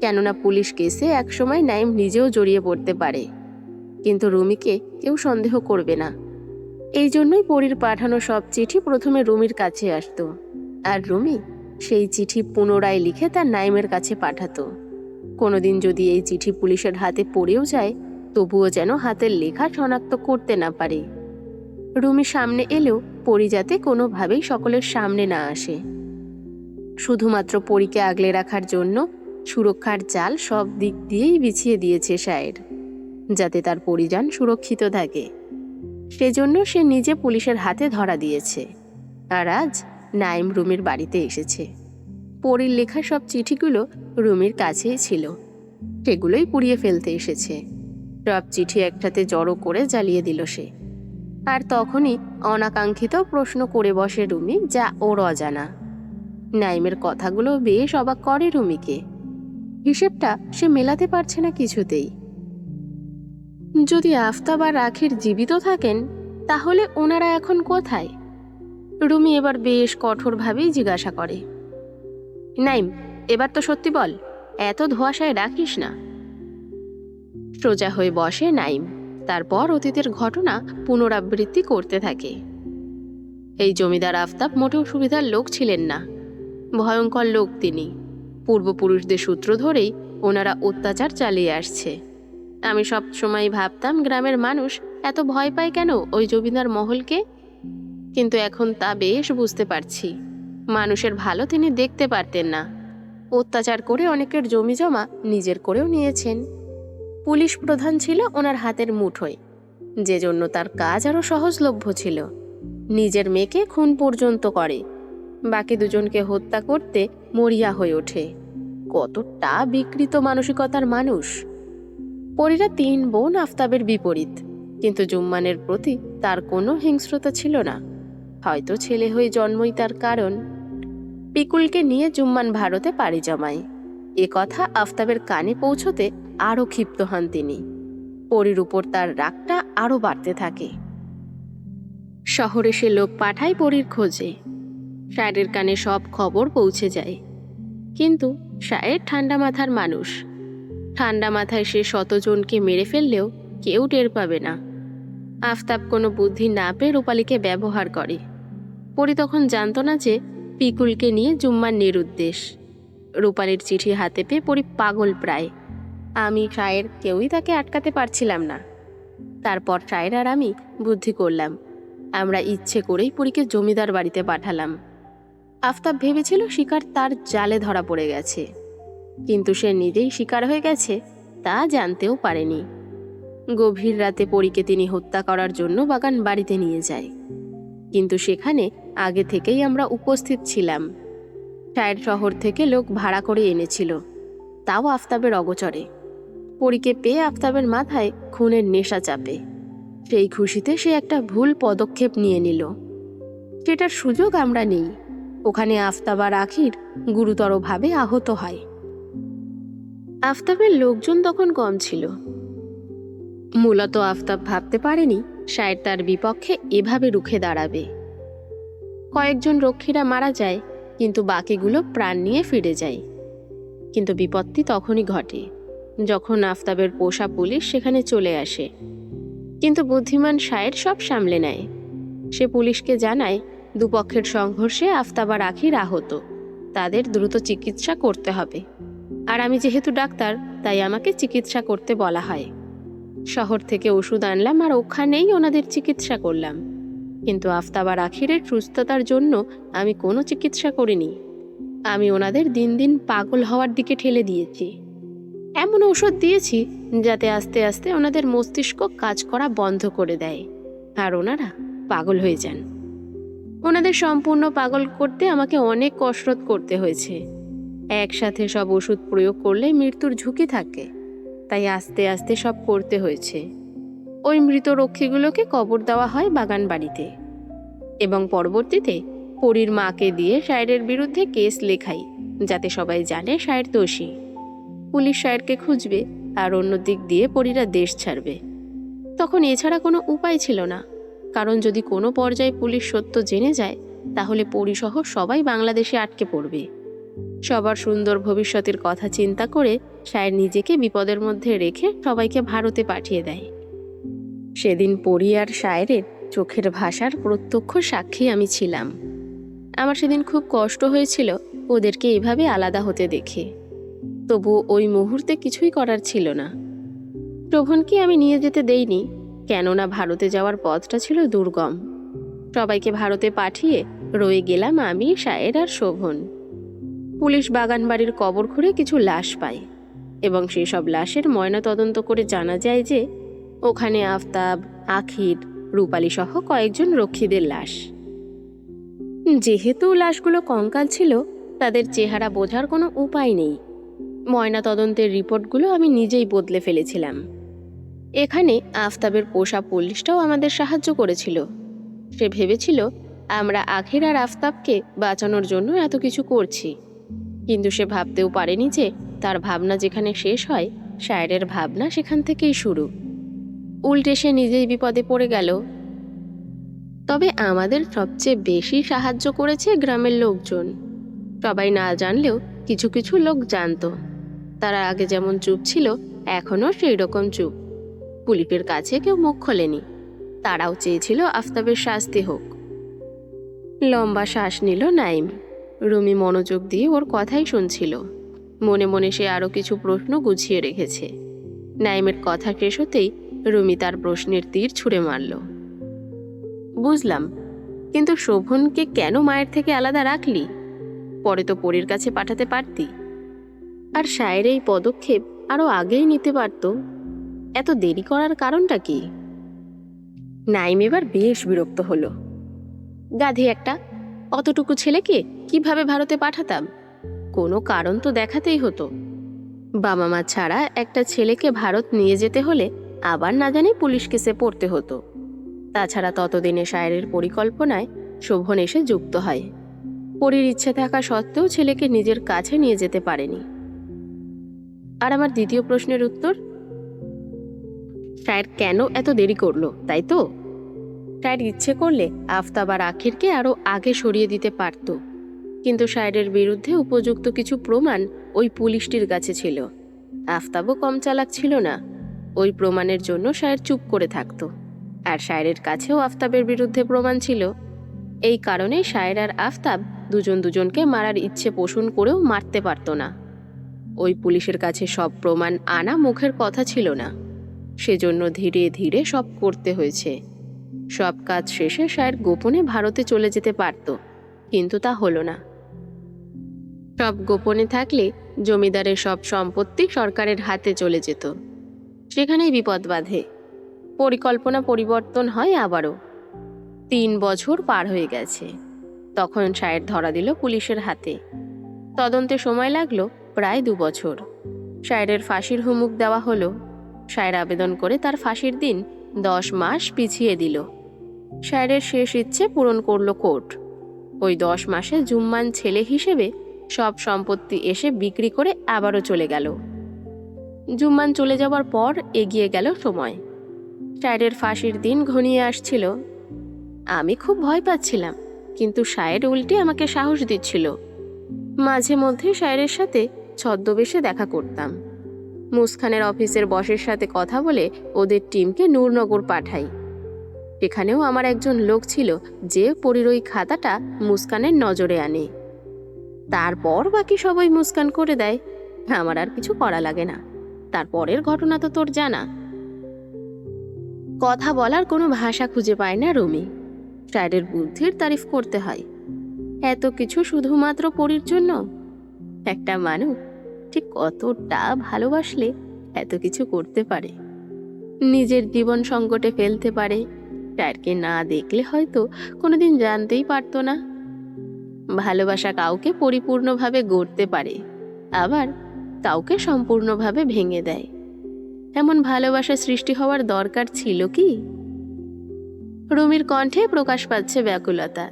কেননা পুলিশ কেসে একসময় নাইম নিজেও জড়িয়ে পড়তে পারে। কিন্তু রুমিকে কেউ সন্দেহ করবে না, এই জন্যই পরির পাঠানো সব চিঠি প্রথমে রুমির কাছে আসতো, আর রুমি সেই চিঠি পুনরায় লিখে তার নাইমের কাছে পাঠাতো। কোনোদিন যদি এই চিঠি পুলিশের হাতে পড়েও যায়, তবুও যেন হাতের লেখা শনাক্ত করতে না পারে। রুমি সামনে এলেও পরি যাতে কোনোভাবেই সকলের সামনে না আসে। শুধুমাত্র পরিকে আগলে রাখার জন্য সুরক্ষার জাল সব দিক দিয়েই বিছিয়ে দিয়েছে সায়ের, যাতে তার পরিজন সুরক্ষিত থাকে। সেজন্য সে নিজে পুলিশের হাতে ধরা দিয়েছে। আর আজ নাইম রুমির বাড়িতে এসেছে। পরির লেখা সব চিঠিগুলো রুমির কাছেই ছিল, সেগুলোই পুড়িয়ে ফেলতে এসেছে। সব চিঠি একসাথে জড়ো করে জ্বালিয়ে দিল সে। আর তখনই অনাকাঙ্ক্ষিত প্রশ্ন করে বসে রুমি, যা ওর অজানা। নাইমের কথাগুলো বেশ অবাক করে রুমিকে। হিসেবটা সে মেলাতে পারছে না কিছুতেই। যদি আফতাব আর রাখির জীবিত থাকেন, তাহলে ওনারা এখন কোথায়? রুমি এবার বেশ কঠোরভাবেই জিজ্ঞাসা করে, নাইম, এবার তো সত্যি বল, এত ধোঁয়াশায় রাখিস না। সোজা হয়ে বসে নাইম। তারপর অতীতের ঘটনা পুনরাবৃত্তি করতে থাকে। এই জমিদার আফতাব মোটেও সুবিধার লোক ছিলেন না, ভয়ঙ্কর লোক তিনি। পূর্বপুরুষদের সূত্র ধরেই ওনারা অত্যাচার চালিয়ে আসছে। আমি সব সময় ভাবতাম গ্রামের মানুষ এত ভয় পায় কেন ওই জমিদার মহলকে, কিন্তু এখন তা বেশ বুঝতে পারছি। মানুষের ভালো তিনি দেখতে পারতেন না। অত্যাচার করে অনেকের জমি জমা নিজের করেও নিয়েছেন। পুলিশ প্রধান ছিল ওনার হাতের মুঠোয়, যে জন্য তার কাজ আরও সহজলভ্য ছিল। নিজের মেয়েকে খুন পর্যন্ত করে, বাকি দুজনকে হত্যা করতে মরিয়া হয়ে ওঠে। কতটা বিকৃত মানসিকতার মানুষ! পরিরা 3 বোন আফতাবের বিপরীত, কিন্তু জুম্মানের প্রতি তার কোনো হিংস্রতা ছিল না। হয়তো ছেলে হয়ে জন্মই তার কারণ। পিকুলকে নিয়ে জুম্মান ভারতে পাড়ি জমায়। এ কথা আফতাবের কানে পৌঁছতে আরও ক্ষিপ্ত হন তিনি। পরির উপর তার রাগটা আরও বাড়তে থাকে। শহরে সে লোক পাঠায় পরির খোঁজে। সায়ের কানে সব খবর পৌঁছে যায়, কিন্তু সায়ের ঠান্ডা মাথার মানুষ। ঠান্ডা মাথায় সে 100 জনকে মেরে ফেললেও কেউ টের পাবে না। আফতাব কোনো বুদ্ধি না পেয়ে রূপালীকে ব্যবহার করে। পরি তখন জানত না যে পিকুলকে নিয়ে জুম্মার নিরুদ্দেশ। রূপালীর চিঠি হাতে পেয়ে পরি পাগল প্রায়। আমি, সায়ের কেউই তাকে আটকাতে পারছিলাম না। তারপর সায়ের আর আমি বুদ্ধি করলাম। আমরা ইচ্ছে করেই পরীকে জমিদার বাড়িতে পাঠালাম। আফতাব ভেবেছিল শিকার তার জালে ধরা পড়ে গেছে, কিন্তু সে নিজেই শিকার হয়ে গেছে তা জানতেও পারেনি। গভীর রাতে পরীকে তিনি হত্যা করার জন্য বাগান বাড়িতে নিয়ে যায়, কিন্তু সেখানে আগে থেকেই আমরা উপস্থিত ছিলাম। সায়ের শহর থেকে লোক ভাড়া করে এনেছিল, তাও আফতাবের অগোচরে। পরীকে পেয়ে আফতাবের মাথায় খুনের নেশা চাপে। সেই খুশিতে সে একটা ভুল পদক্ষেপ নিয়ে নিল। সেটার সুযোগ আমরা নেই। ওখানে আফতাব আর আখির গুরুতরভাবে আহত হয়। আফতাবের লোকজন তখন কম ছিল। মূলত আফতাব ভাবতে পারেনি সায়ের তার বিপক্ষে এভাবে রুখে দাঁড়াবে। কয়েকজন রক্ষীরা মারা যায়, কিন্তু বাকিগুলো প্রাণ নিয়ে ফিরে যায়। কিন্তু বিপত্তি তখনই ঘটে যখন আফতাবের পোষা পুলিশ সেখানে চলে আসে। কিন্তু বুদ্ধিমান সায়ের সব সামলে নেয়। সে পুলিশকে জানায় দুপক্ষের সংঘর্ষে আফতাব আর আখির আহত, তাদের দ্রুত চিকিৎসা করতে হবে। আর আমি যেহেতু ডাক্তার, তাই আমাকে চিকিৎসা করতে বলা হয়। শহর থেকে ওষুধ আনলাম আর ওখানেই ওনাদের চিকিৎসা করলাম। কিন্তু আফতাব আর আখিরের সুস্থতার জন্য আমি কোনো চিকিৎসা করিনি। আমি ওনাদের দিন দিন পাগল হওয়ার দিকে ঠেলে দিয়েছি। এমন ওষুধ দিয়েছি যাতে আস্তে আস্তে ওনাদের মস্তিষ্ক কাজ করা বন্ধ করে দেয়, আর ওনারা পাগল হয়ে যান। ওনাদের সম্পূর্ণ পাগল করতে আমাকে অনেক কসরত করতে হয়েছে। একসাথে সব ওষুধ প্রয়োগ করলে মৃত্যুর ঝুঁকি থাকে, তাই আস্তে আস্তে সব করতে হয়েছে। ওই মৃত রক্ষীগুলোকে কবর দেওয়া হয় বাগান বাড়িতে, এবং পরবর্তীতে পরীর মাকে দিয়ে শায়েরের বিরুদ্ধে কেস লেখাই, যাতে সবাই জানে শায়ের দোষী। পুলিশ শায়েরকে খুঁজবে, আর অন্য দিক দিয়ে পরীরা দেশ ছাড়বে। তখন এছাড়া কোনো উপায় ছিল না, কারণ যদি কোনো পর্যায়ে পুলিশ সত্য জেনে যায়, তাহলে পরীসহ সবাই বাংলাদেশে আটকে পড়বে। সবার সুন্দর ভবিষ্যতের কথা চিন্তা করে শায়ের নিজেকে বিপদের মধ্যে রেখে সবাইকে ভারতে পাঠিয়ে দেয়। সেদিন পরী আর শায়েরের চোখের ভাষার প্রত্যক্ষ সাক্ষী আমি ছিলাম। আমার সেদিন খুব কষ্ট হয়েছিল ওদেরকে এভাবে আলাদা হতে দেখে। তবু ওই মুহূর্তে কিছুই করার ছিল না। শোভনকে আমি নিয়ে যেতে দেইনি, কেননা ভারতে যাওয়ার পথটা ছিল দুর্গম। সবাইকে ভারতে পাঠিয়ে রয়ে গেলাম আমি, শায়ের আর শোভন। পুলিশ বাগান বাড়ির কবর খুঁড়ে কিছু লাশ পায়, এবং সেসব লাশের ময়নাতদন্ত করে জানা যায় যে ওখানে আফতাব, আখির, রূপালী সহ কয়েকজন রক্ষীদের লাশ। যেহেতু লাশগুলো কঙ্কাল ছিল, তাদের চেহারা বোঝার কোনো উপায় নেই। ময়নাতদন্তের রিপোর্টগুলো আমি নিজেই বদলে ফেলেছিলাম। এখানে আফতাবের পোষা পুলিশটাও আমাদের সাহায্য করেছিল। সে ভেবেছিল আমরা আখির আর আফতাবকে বাঁচানোর জন্য এত কিছু করছি, কিন্তু সে ভাবতেও পারেনি যে তার ভাবনা যেখানে শেষ হয়, শায়েরের ভাবনা সেখান থেকেই শুরু। উল্টে সে নিজেই বিপদে পড়ে গেল। তবে আমাদের সবচেয়ে বেশি সাহায্য করেছে গ্রামের লোকজন। সবাই না জানলেও কিছু কিছু লোক জানতো। তারা আগে যেমন চুপ ছিল, এখনও সেই রকম চুপ। পুলিশের কাছে কেউ মুখ খোলেনি। তারাও চেয়েছিল আফতাবের শাস্তি হোক। লম্বা শ্বাস নিল নাইম। রুমি মনোযোগ দিয়ে ওর কথাই শুনছিল। মনে মনে সে আরও কিছু প্রশ্ন গুছিয়ে রেখেছে। নাইমের কথা শেষ হতেই রুমি তার প্রশ্নের তীর ছুঁড়ে মারল। বুঝলাম, কিন্তু শোভনকে কেন মায়ের থেকে আলাদা রাখলি? পরে তো পরীর কাছে পাঠাতে পারতি। আর শায়ের এই পদক্ষেপ আরও আগেই নিতে পারত। এত দেরি করার কারণটা কি? নাইম এবার বেশ বিরক্ত হলো। গাধি একটা! অতটুকু ছেলেকে কিভাবে ভারতে পাঠাতাম? কোনো কারণ তো দেখাতেই হতো। বাবা মা ছাড়া একটা ছেলেকে ভারত নিয়ে যেতে হলে আবার না জানি পুলিশ কেসে পড়তে হতো। তাছাড়া ততদিনে শায়েরের পরিকল্পনায় শোভন এসে যুক্ত হয়। পরীর ইচ্ছে থাকা সত্ত্বেও ছেলেকে নিজের কাছে নিয়ে যেতে পারেনি। আর আমার দ্বিতীয় প্রশ্নের উত্তর, শায়ের কেন এত দেরি করলো, তাই তো? শায়ের ইচ্ছে করলে আফতাব আর আখিরকে আরও আগে সরিয়ে দিতে পারত, কিন্তু শায়েরের বিরুদ্ধে উপযুক্ত কিছু প্রমাণ ওই পুলিশটির কাছে ছিল। আফতাবও কম চালাক ছিল না। ওই প্রমাণের জন্য শায়ের চুপ করে থাকত। আর শায়েরের কাছেও আফতাবের বিরুদ্ধে প্রমাণ ছিল। এই কারণে শায়ের আর আফতাব দুজন দুজনকে মারার ইচ্ছে পোষণ করেও মারতে পারত না। ওই পুলিশের কাছে সব প্রমাণ আনা মুখের কথা ছিল না। সেজন্য ধীরে ধীরে সব করতে হয়েছে। সব কাজ শেষে শায়ের গোপনে ভারতে চলে যেতে পারত, কিন্তু তা হলো না। সব গোপনে থাকলে জমিদারের সব সম্পত্তি সরকারের হাতে চলে যেত। সেখানেই বিপদ বাধে। পরিকল্পনা পরিবর্তন হয় আবারও। 3 বছর পার হয়ে গেছে। তখন শায়ের ধরা দিল পুলিশের হাতে। তদন্তে সময় লাগলো প্রায় 2 বছর। শায়েরের ফাঁসির হুমুক দেওয়া হলো। শায়ের আবেদন করে তার ফাঁসির দিন 10 মাস পিছিয়ে দিল। শায়েরের শেষ ইচ্ছে পূরণ করল কোর্ট। ওই 10 মাসে জুম্মান ছেলে হিসেবে সব সম্পত্তি এসে বিক্রি করে আবারও চলে গেল। জুম্মান চলে যাওয়ার পর এগিয়ে গেল সময়। শায়েরের ফাঁসির দিন ঘনিয়ে আসছিল। আমি খুব ভয় পাচ্ছিলাম, কিন্তু শায়ের উল্টে আমাকে সাহস দিচ্ছিল। মাঝে মধ্যে শায়েরের সাথে ছদ্মবেশে দেখা করতাম। মুসকানের অফিসের বসের সাথে কথা বলে ওদের টিমকে নূরনগর পাঠাই। সেখানেও আমার একজন লোক ছিল যে পরীর ওই খাতাটা মুসকানের নজরে আনে। তারপর বাকি সবাই মুসকান করে দেয়। আমার আর কিছু করা লাগে না। তারপরের ঘটনা তো তোর জানা। কথা বলার কোনো ভাষা খুঁজে পায় না রুমি। শায়েরের বুদ্ধির তারিফ করতে হয়। এত কিছু শুধুমাত্র পরীর জন্য? একটা মানুষ ঠিক কতটা ভালোবাসলে এত কিছু করতে পারে? নিজের জীবন সংকটে ফেলতে পারে, সায়েরকে না দেখলে হয়তো কোনোদিন জানতেই পারতো না। ভালোবাসা কাউকে পরিপূর্ণভাবে গড়তে পারে, আবার কাউকে সম্পূর্ণভাবে ভেঙে দেয়। এমন ভালোবাসা সৃষ্টি হওয়ার দরকার ছিল কি? রুমির কণ্ঠে প্রকাশ পাচ্ছে ব্যাকুলতা।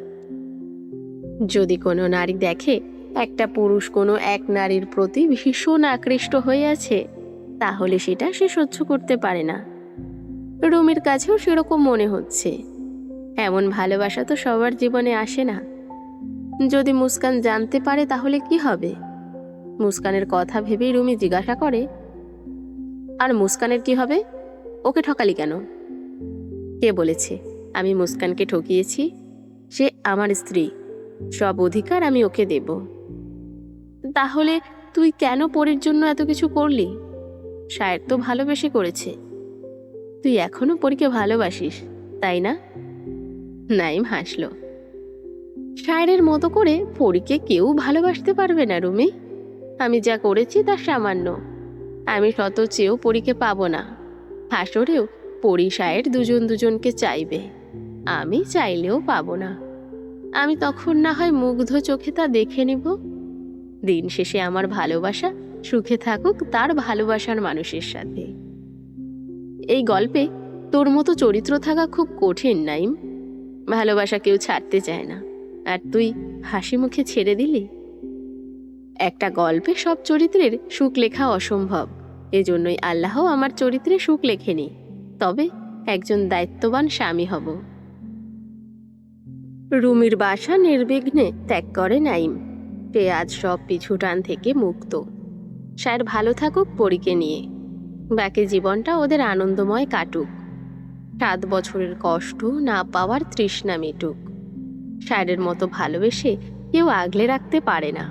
যদি কোনো নারী দেখে একটা পুরুষ কোনো এক নারীর প্রতি ভীষণ আকৃষ্ট হয়ে আছে, তাহলে সেটা সে সহ্য করতে পারে না। রুমির কাছেও সেরকম মনে হচ্ছে। এমন ভালোবাসা তো সবার জীবনে আসে না। যদি মুস্কান জানতে পারে তাহলে কি হবে? মুস্কানের কথা ভেবেই রুমি জিজ্ঞাসা করে, আর মুস্কানের কি হবে? ওকে ঠকালি কেন? কে বলেছে আমি মুস্কানকে ঠকিয়েছি? সে আমার স্ত্রী, সব অধিকার আমি ওকে দেব। তাহলে তুই কেন পরীর জন্য এত কিছু করলি? সায়ের তো ভালোবেসে করেছে। তুই এখনো পরীকে ভালোবাসিস, তাই না? নাইম হাসল। সায়েরের মতো করে পরীকে কেউ ভালোবাসতে পারবে না রুমি। আমি যা করেছি তা সামান্য। আমি শত চেয়েও পরীকে পাবো না। হাসরেও পরী সায়ের দুজন দুজনকে চাইবে, আমি চাইলেও পাবো না। আমি তখন না হয় মুগ্ধ চোখে তা দেখে নিব। দিন শেষে আমার ভালোবাসা সুখে থাকুক তার ভালোবাসার মানুষের সাথে। এই গল্পে তোর মতো চরিত্র থাকা খুব কঠিন নাইম। ভালোবাসা কেউ ছাড়তে চায় না, আর তুই হাসি মুখে ছেড়ে দিলি। একটা গল্পে সব চরিত্রের সুখ লেখা অসম্ভব, এজন্যই আল্লাহ আমার চরিত্রে সুখ লেখেনি। তবে একজন দায়িত্ববান স্বামী হব। রুমির বাসা নির্বিঘ্নে ত্যাগ করে নাইম। সে আজ সব পিছুটান থেকে মুক্ত। সায়ের ভালো থাকুক পরীকে নিয়ে, বাকি জীবনটা ওদের আনন্দময় কাটুক। 7 বছরের কষ্ট না পাওয়ার তৃষ্ণা মিটুক। সায়েরের মতো ভালোবেসে কেউ আগলে রাখতে পারে না,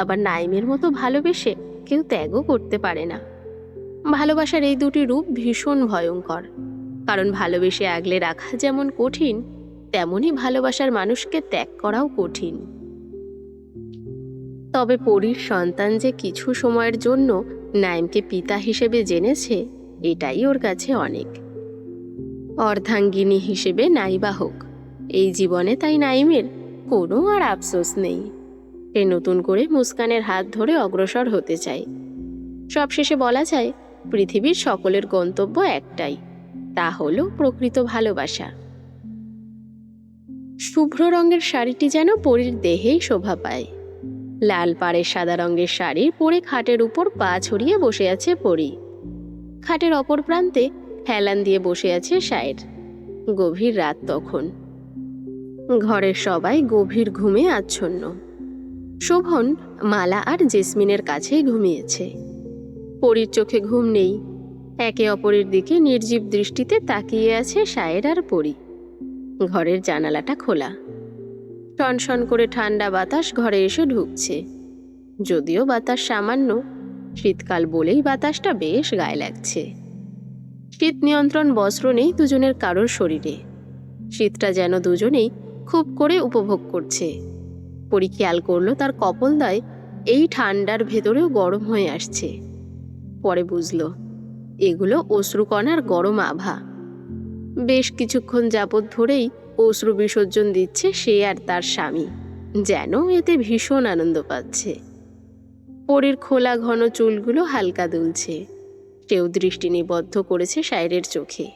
আবার নাইমের মতো ভালোবেসে কেউ ত্যাগও করতে পারে না। ভালোবাসার এই দুটি রূপ ভীষণ ভয়ঙ্কর, কারণ ভালোবেসে আগলে রাখা যেমন কঠিন, তেমনই ভালোবাসার মানুষকে ত্যাগ করাও কঠিন। তবে পরীর সন্তান যে কিছু সময়ের জন্য নাইমকে পিতা হিসেবে জেনেছে, এটাই ওর কাছে অনেক। অর্ধাঙ্গিনী হিসেবে নাইবা হোক, এই জীবনে তাই নাইমের কোনো আর আফসোস নেই। সে নতুন করে মুস্কানের হাত ধরে অগ্রসর হতে চায়। সবশেষে বলা যায়, পৃথিবীর সকলের গন্তব্য একটাই, তা হলো প্রকৃত ভালোবাসা। শুভ্র রঙের শাড়িটি যেন পরীর দেহেই শোভা পায়। লাল পাড়ের সাদা রঙের শাড়ি পরে খাটের উপর পা ছড়িয়ে বসে আছে পরী। খাটের অপর প্রান্তে হেলান দিয়ে বসে আছে সায়ের। গভীর রাত তখন। ঘরের সবাই গভীর ঘুমে আচ্ছন্ন। শোভন মালা আর জেসমিনের কাছেই ঘুমিয়েছে। পরীর চোখে ঘুম নেই। একে অপরের দিকে নির্জীব দৃষ্টিতে তাকিয়ে আছে সায়ের আর পরী। ঘরের জানালাটা খোলা। টনশন করে ঠান্ডা বাতাস ঘরে এসে ঢুকছে। যদিও বাতাস সামান্য, শীতকাল বলেই বাতাসটা বেশ গায়ে লাগছে। শীত নিয়ন্ত্রণ বস্ত্র নেই দুজনের কারোর শরীরে। শীতটা যেন দুজনেই খুব করে উপভোগ করছে। পরী খেয়াল করলো তার কপোলদ্বয় এই ঠান্ডার ভেতরেও গরম হয়ে আসছে। পরে বুঝল এগুলো অশ্রুকণার গরম আভা। বেশ কিছুক্ষণ যাবৎ ধরেই অশ্রু বিসর্জন দিচ্ছে সে আর তার স্বামী, যেন এতে ভীষণ আনন্দ পাচ্ছে। পরীর খোলা ঘন চুলগুলো হালকা দুলছে। সেও দৃষ্টি নিবদ্ধ করেছে সায়েরের চোখে।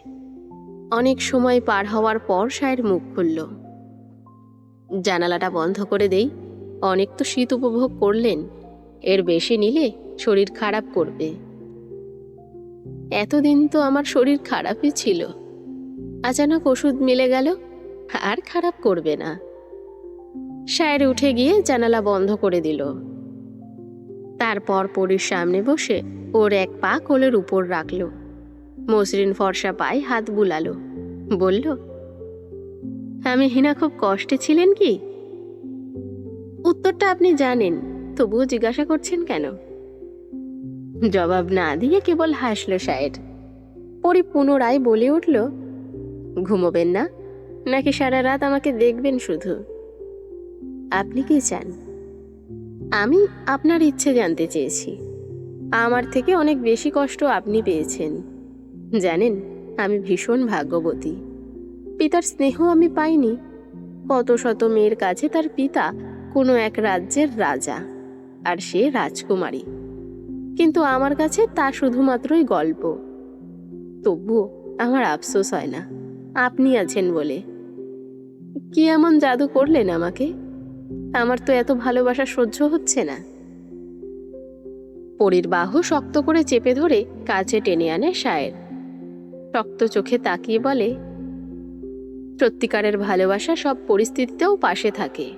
অনেক সময় পার হওয়ার পর সায়ের মুখ খুলল। জানালাটা বন্ধ করে দেই, অনেক তো শীত উপভোগ করলেন, এর বেশি নিলে শরীর খারাপ করবে। এতদিন তো আমার শরীর খারাপই ছিল, আচানক ওষুধ মিলে গেল, আর খারাপ করবে না। সায়ের উঠে গিয়ে জানালা বন্ধ করে দিল। তারপর পরীর সামনে বসে ওর এক পা কোলের উপর রাখল। মসৃণ ফর্সা পায়ে হাত বুলালো। বলল, আমি হিনা খুব কষ্টে ছিলেন কি? উত্তরটা আপনি জানেন, তবুও জিজ্ঞাসা করছেন কেন? জবাব না দিয়ে কেবল হাসল সায়ের। পরী পুনরায় বলে উঠল, ঘুমোবেন না নাকি সারা রাত আমাকে দেখবেন শুধু? আপনি কি চান? আমি আপনার ইচ্ছে জানতে চেয়েছি। আমার থেকে অনেক বেশি কষ্ট আপনি পেয়েছেন। জানেন, আমি ভীষণ ভাগ্যবতী। পিতার স্নেহ আমি পাইনি। কত শত মেয়ের কাছে তার পিতা কোনো এক রাজ্যের রাজা, আর সে রাজকুমারী, কিন্তু আমার কাছে তা শুধুমাত্রই গল্প। তবুও আমার আফসোস হয় না আপনি আছেন বলে। কি এমন জাদু করলেন আমাকে? আমার তো এত ভালোবাসা সহ্য হচ্ছে না। পরীর বাহু শক্ত করে চেপে ধরে কাছে টেনে আনে শায়ের। শক্ত চোখে তাকিয়ে বলে, সত্যিকারের ভালোবাসা সব পরিস্থিতিতেও পাশে থাকে,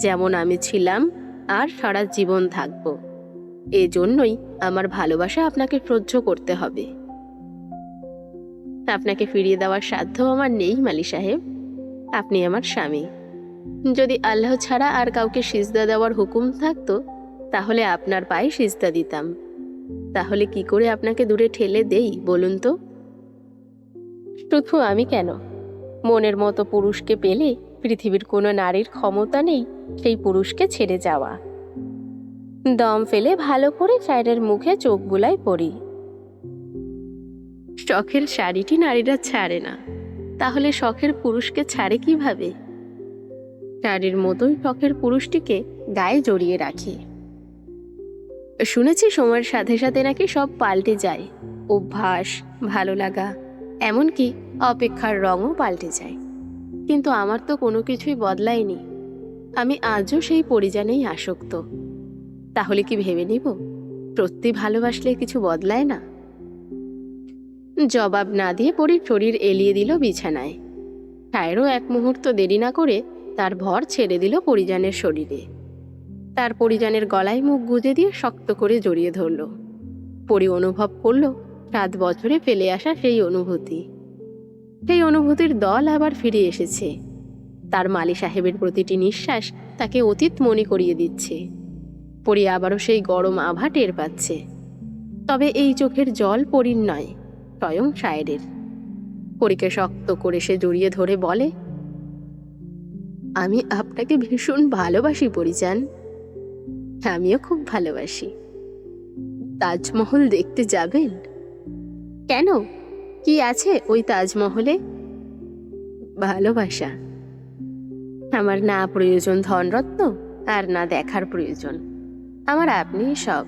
যেমন আমি ছিলাম আর সারা জীবন থাকব। এজন্যই আমার ভালোবাসা আপনাকে সহ্য করতে হবে। আপনাকে ফিরিয়ে দেওয়ার সাধ্য আমার নেই মালি সাহেব। আপনি আমার স্বামী। যদি আল্লাহ ছাড়া আর কাউকে সিজদা দেওয়ার হুকুম থাকতো, তাহলে আপনার পায়ে সিজদা দিতাম। তাহলে কি করে আপনাকে দূরে ঠেলে দেই বলুন তো? শুধু আমি কেন, মনের মতো পুরুষকে পেলে পৃথিবীর কোনো নারীর ক্ষমতা নেই সেই পুরুষকে ছেড়ে যাওয়া। দম ফেলে ভালো করে শায়ের মুখে চোখ বুলাই পড়ি। শখের শাড়িটি নারীরা ছাড়ে না, তাহলে শখের পুরুষকে ছাড়ে কিভাবে? শাড়ির মতোই শখের পুরুষটিকে গায়ে জড়িয়ে রাখি। শুনেছি সময়ের সাথে সাথে নাকি সব পাল্টে যায়, অভ্যাস, ভালো লাগা, এমনকি অপেক্ষার রঙও পাল্টে যায়। কিন্তু আমার তো কোনো কিছুই বদলায়নি। আমি আজও সেই পরিজানেই আসক্ত। তাহলে কি ভেবে নিব সত্যি ভালোবাসলে কিছু বদলায় না? জবাব না দিয়ে পরীর শরীর এলিয়ে দিল বিছানায়। শায়েরও এক মুহূর্ত দেরি না করে তার ভর ছেড়ে দিল পরিজানের শরীরে। তার পরিজানের গলায় মুখ গুজে দিয়ে শক্ত করে জড়িয়ে ধরল। পরি অনুভব করল 7 বছরে ফেলে আসা সেই অনুভূতির দল আবার ফিরে এসেছে। তার মালি সাহেবের প্রতিটি নিঃশ্বাস তাকে অতীত মনে করিয়ে দিচ্ছে। পরি আবারও সেই গরম আভা টের পাচ্ছে। তবে এই চোখের জল পরির নয়, স্বয়ং শায়েরের। পরীকে শক্ত করে সে জড়িয়ে ধরে বলে, আমি আপনাকে ভীষণ ভালোবাসি পরিজান। আমিও খুব ভালোবাসি। তাজমহল দেখতে যাবেন? কেন, কি আছে ওই তাজমহলে? ভালোবাসা। আমার না প্রয়োজন ধনরত্ন, আর না দেখার প্রয়োজন। আমার আপনি সব।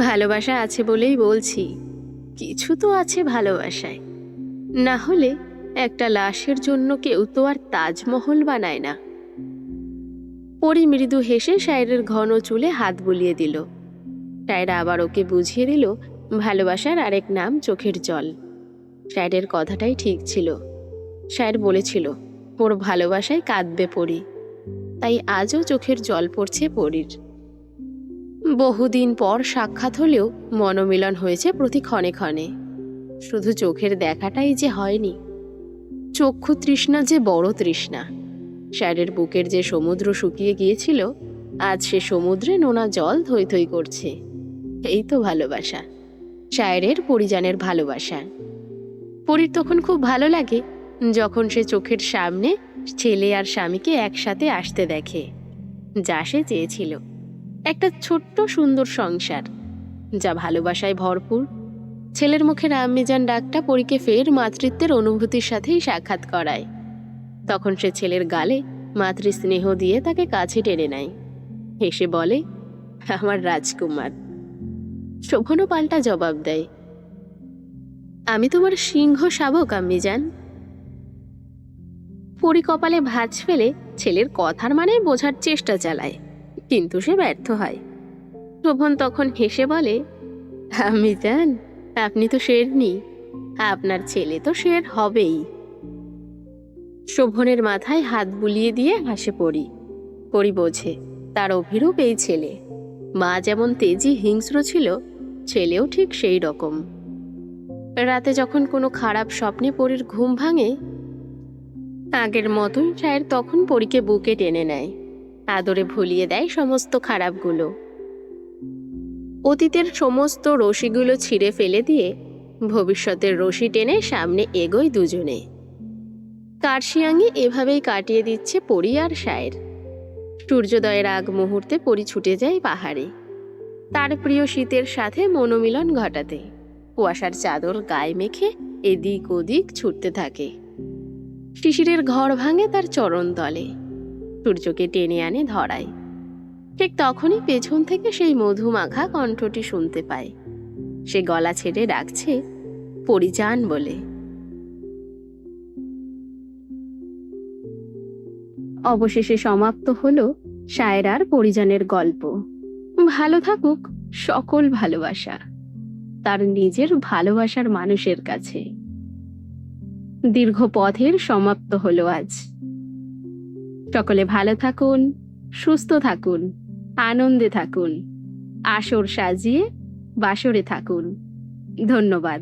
ভালোবাসা আছে বলেই বলছি, কিছু তো আছে ভালোবাসায়। না হলে একটা লাশের জন্য কেউ তো আর তাজমহল বানায় না। পরি মৃদু হেসে শায়েরের ঘন চুলে হাত বুলিয়ে দিল। শায়ের আবার ওকে বুঝিয়ে দিল ভালোবাসার আরেক নাম চোখের জল। শায়েরের কথাটাই ঠিক ছিল। শায়ের বলেছিল ওর ভালোবাসায় কাঁদবে পরি, তাই আজও চোখের জল পড়ছে পরির। বহুদিন পর সাক্ষাৎ হলেও মনোমিলন হয়েছে প্রতি ক্ষণে ক্ষণে। শুধু চোখের দেখাটাই যে হয়নি, চক্ষু তৃষ্ণা যে বড় তৃষ্ণা। শায়ের বুকের যে সমুদ্র শুকিয়ে গিয়েছিল, আজ সে সমুদ্রে নোনা জল থই থই করছে। এই তো ভালোবাসা, শায়েরের পরিজানের ভালোবাসা। পরির তখন খুব ভালো লাগে যখন সে চোখের সামনে ছেলে আর স্বামীকে একসাথে আসতে দেখে। যা সে চেয়েছিল, একটা ছোট্ট সুন্দর সংসার, যা ভালোবাসায় ভরপুর। ছেলের মুখের আম্মিজান ডাকটা পরীকে ফের মাতৃত্বের অনুভূতির সাথেই সাক্ষাৎ করায়। তখন সে ছেলের গালে মাতৃস্নেহ দিয়ে তাকে কাছে টেনে নেয়, হেসে বলে, আমার রাজকুমার। শোভনও পাল্টা জবাব দেয়, আমি তোমার সিংহ শাবক আম্মিজান। পরি কপালে ভাঁজ ফেলে ছেলের কথার মানে বোঝার চেষ্টা চালায়, কিন্তু সে ব্যর্থ হয়। শোভন তখন হেসে বলে, আম্মিজান, আপনি তো শেরনি, আপনার ছেলে তো শের হবেই। শোভনের মাথায় হাত বুলিয়ে দিয়ে হাসে পরি। পরি বোঝে তার অভিরূপ এই ছেলে। মা যেমন তেজি হিংস্র ছিল, ছেলেও ঠিক সেই রকম। রাতে যখন কোনো খারাপ স্বপ্নে পরির ঘুম ভাঙে, আগের মতোই শায়ের তখন পরীকে বুকে টেনে নেয়, আদরে ভুলিয়ে দেয় সমস্ত খারাপগুলো। অতীতের সমস্ত রশিগুলো ছিঁড়ে ফেলে দিয়ে ভবিষ্যতের রশি টেনে সামনে এগোয় দুজনে। কার্শিয়াঙ্গি এভাবেই কাটিয়ে দিচ্ছে পরি আর শায়ের। সূর্যোদয়ের আগ মুহূর্তে পরি ছুটে যায় পাহাড়ে, তার প্রিয় শীতের সাথে মনোমিলন ঘটাতে। কুয়াশার চাদর গায়ে মেখে এদিক ওদিক ছুটতে থাকে। শিশিরের ঘর ভাঙে তার চরণ তলে, সূর্যকে টেনে আনে ধরায়। ঠিক তখনই পেছন থেকে সেই মধুমাখা কণ্ঠটি শুনতে পায়। সে গলা ছেড়ে ডাকছে পরিজান বলে। অবশেষে সমাপ্ত হলো শায়রার পরিজানের গল্প। ভালো থাকুক সকল ভালোবাসা তার নিজের ভালোবাসার মানুষের কাছে। দীর্ঘ পথের সমাপ্ত হলো আজ। সকলে ভালো থাকুন, সুস্থ থাকুন, আনন্দে থাকুন, আসর সাজিয়ে বাসরে থাকুন। ধন্যবাদ।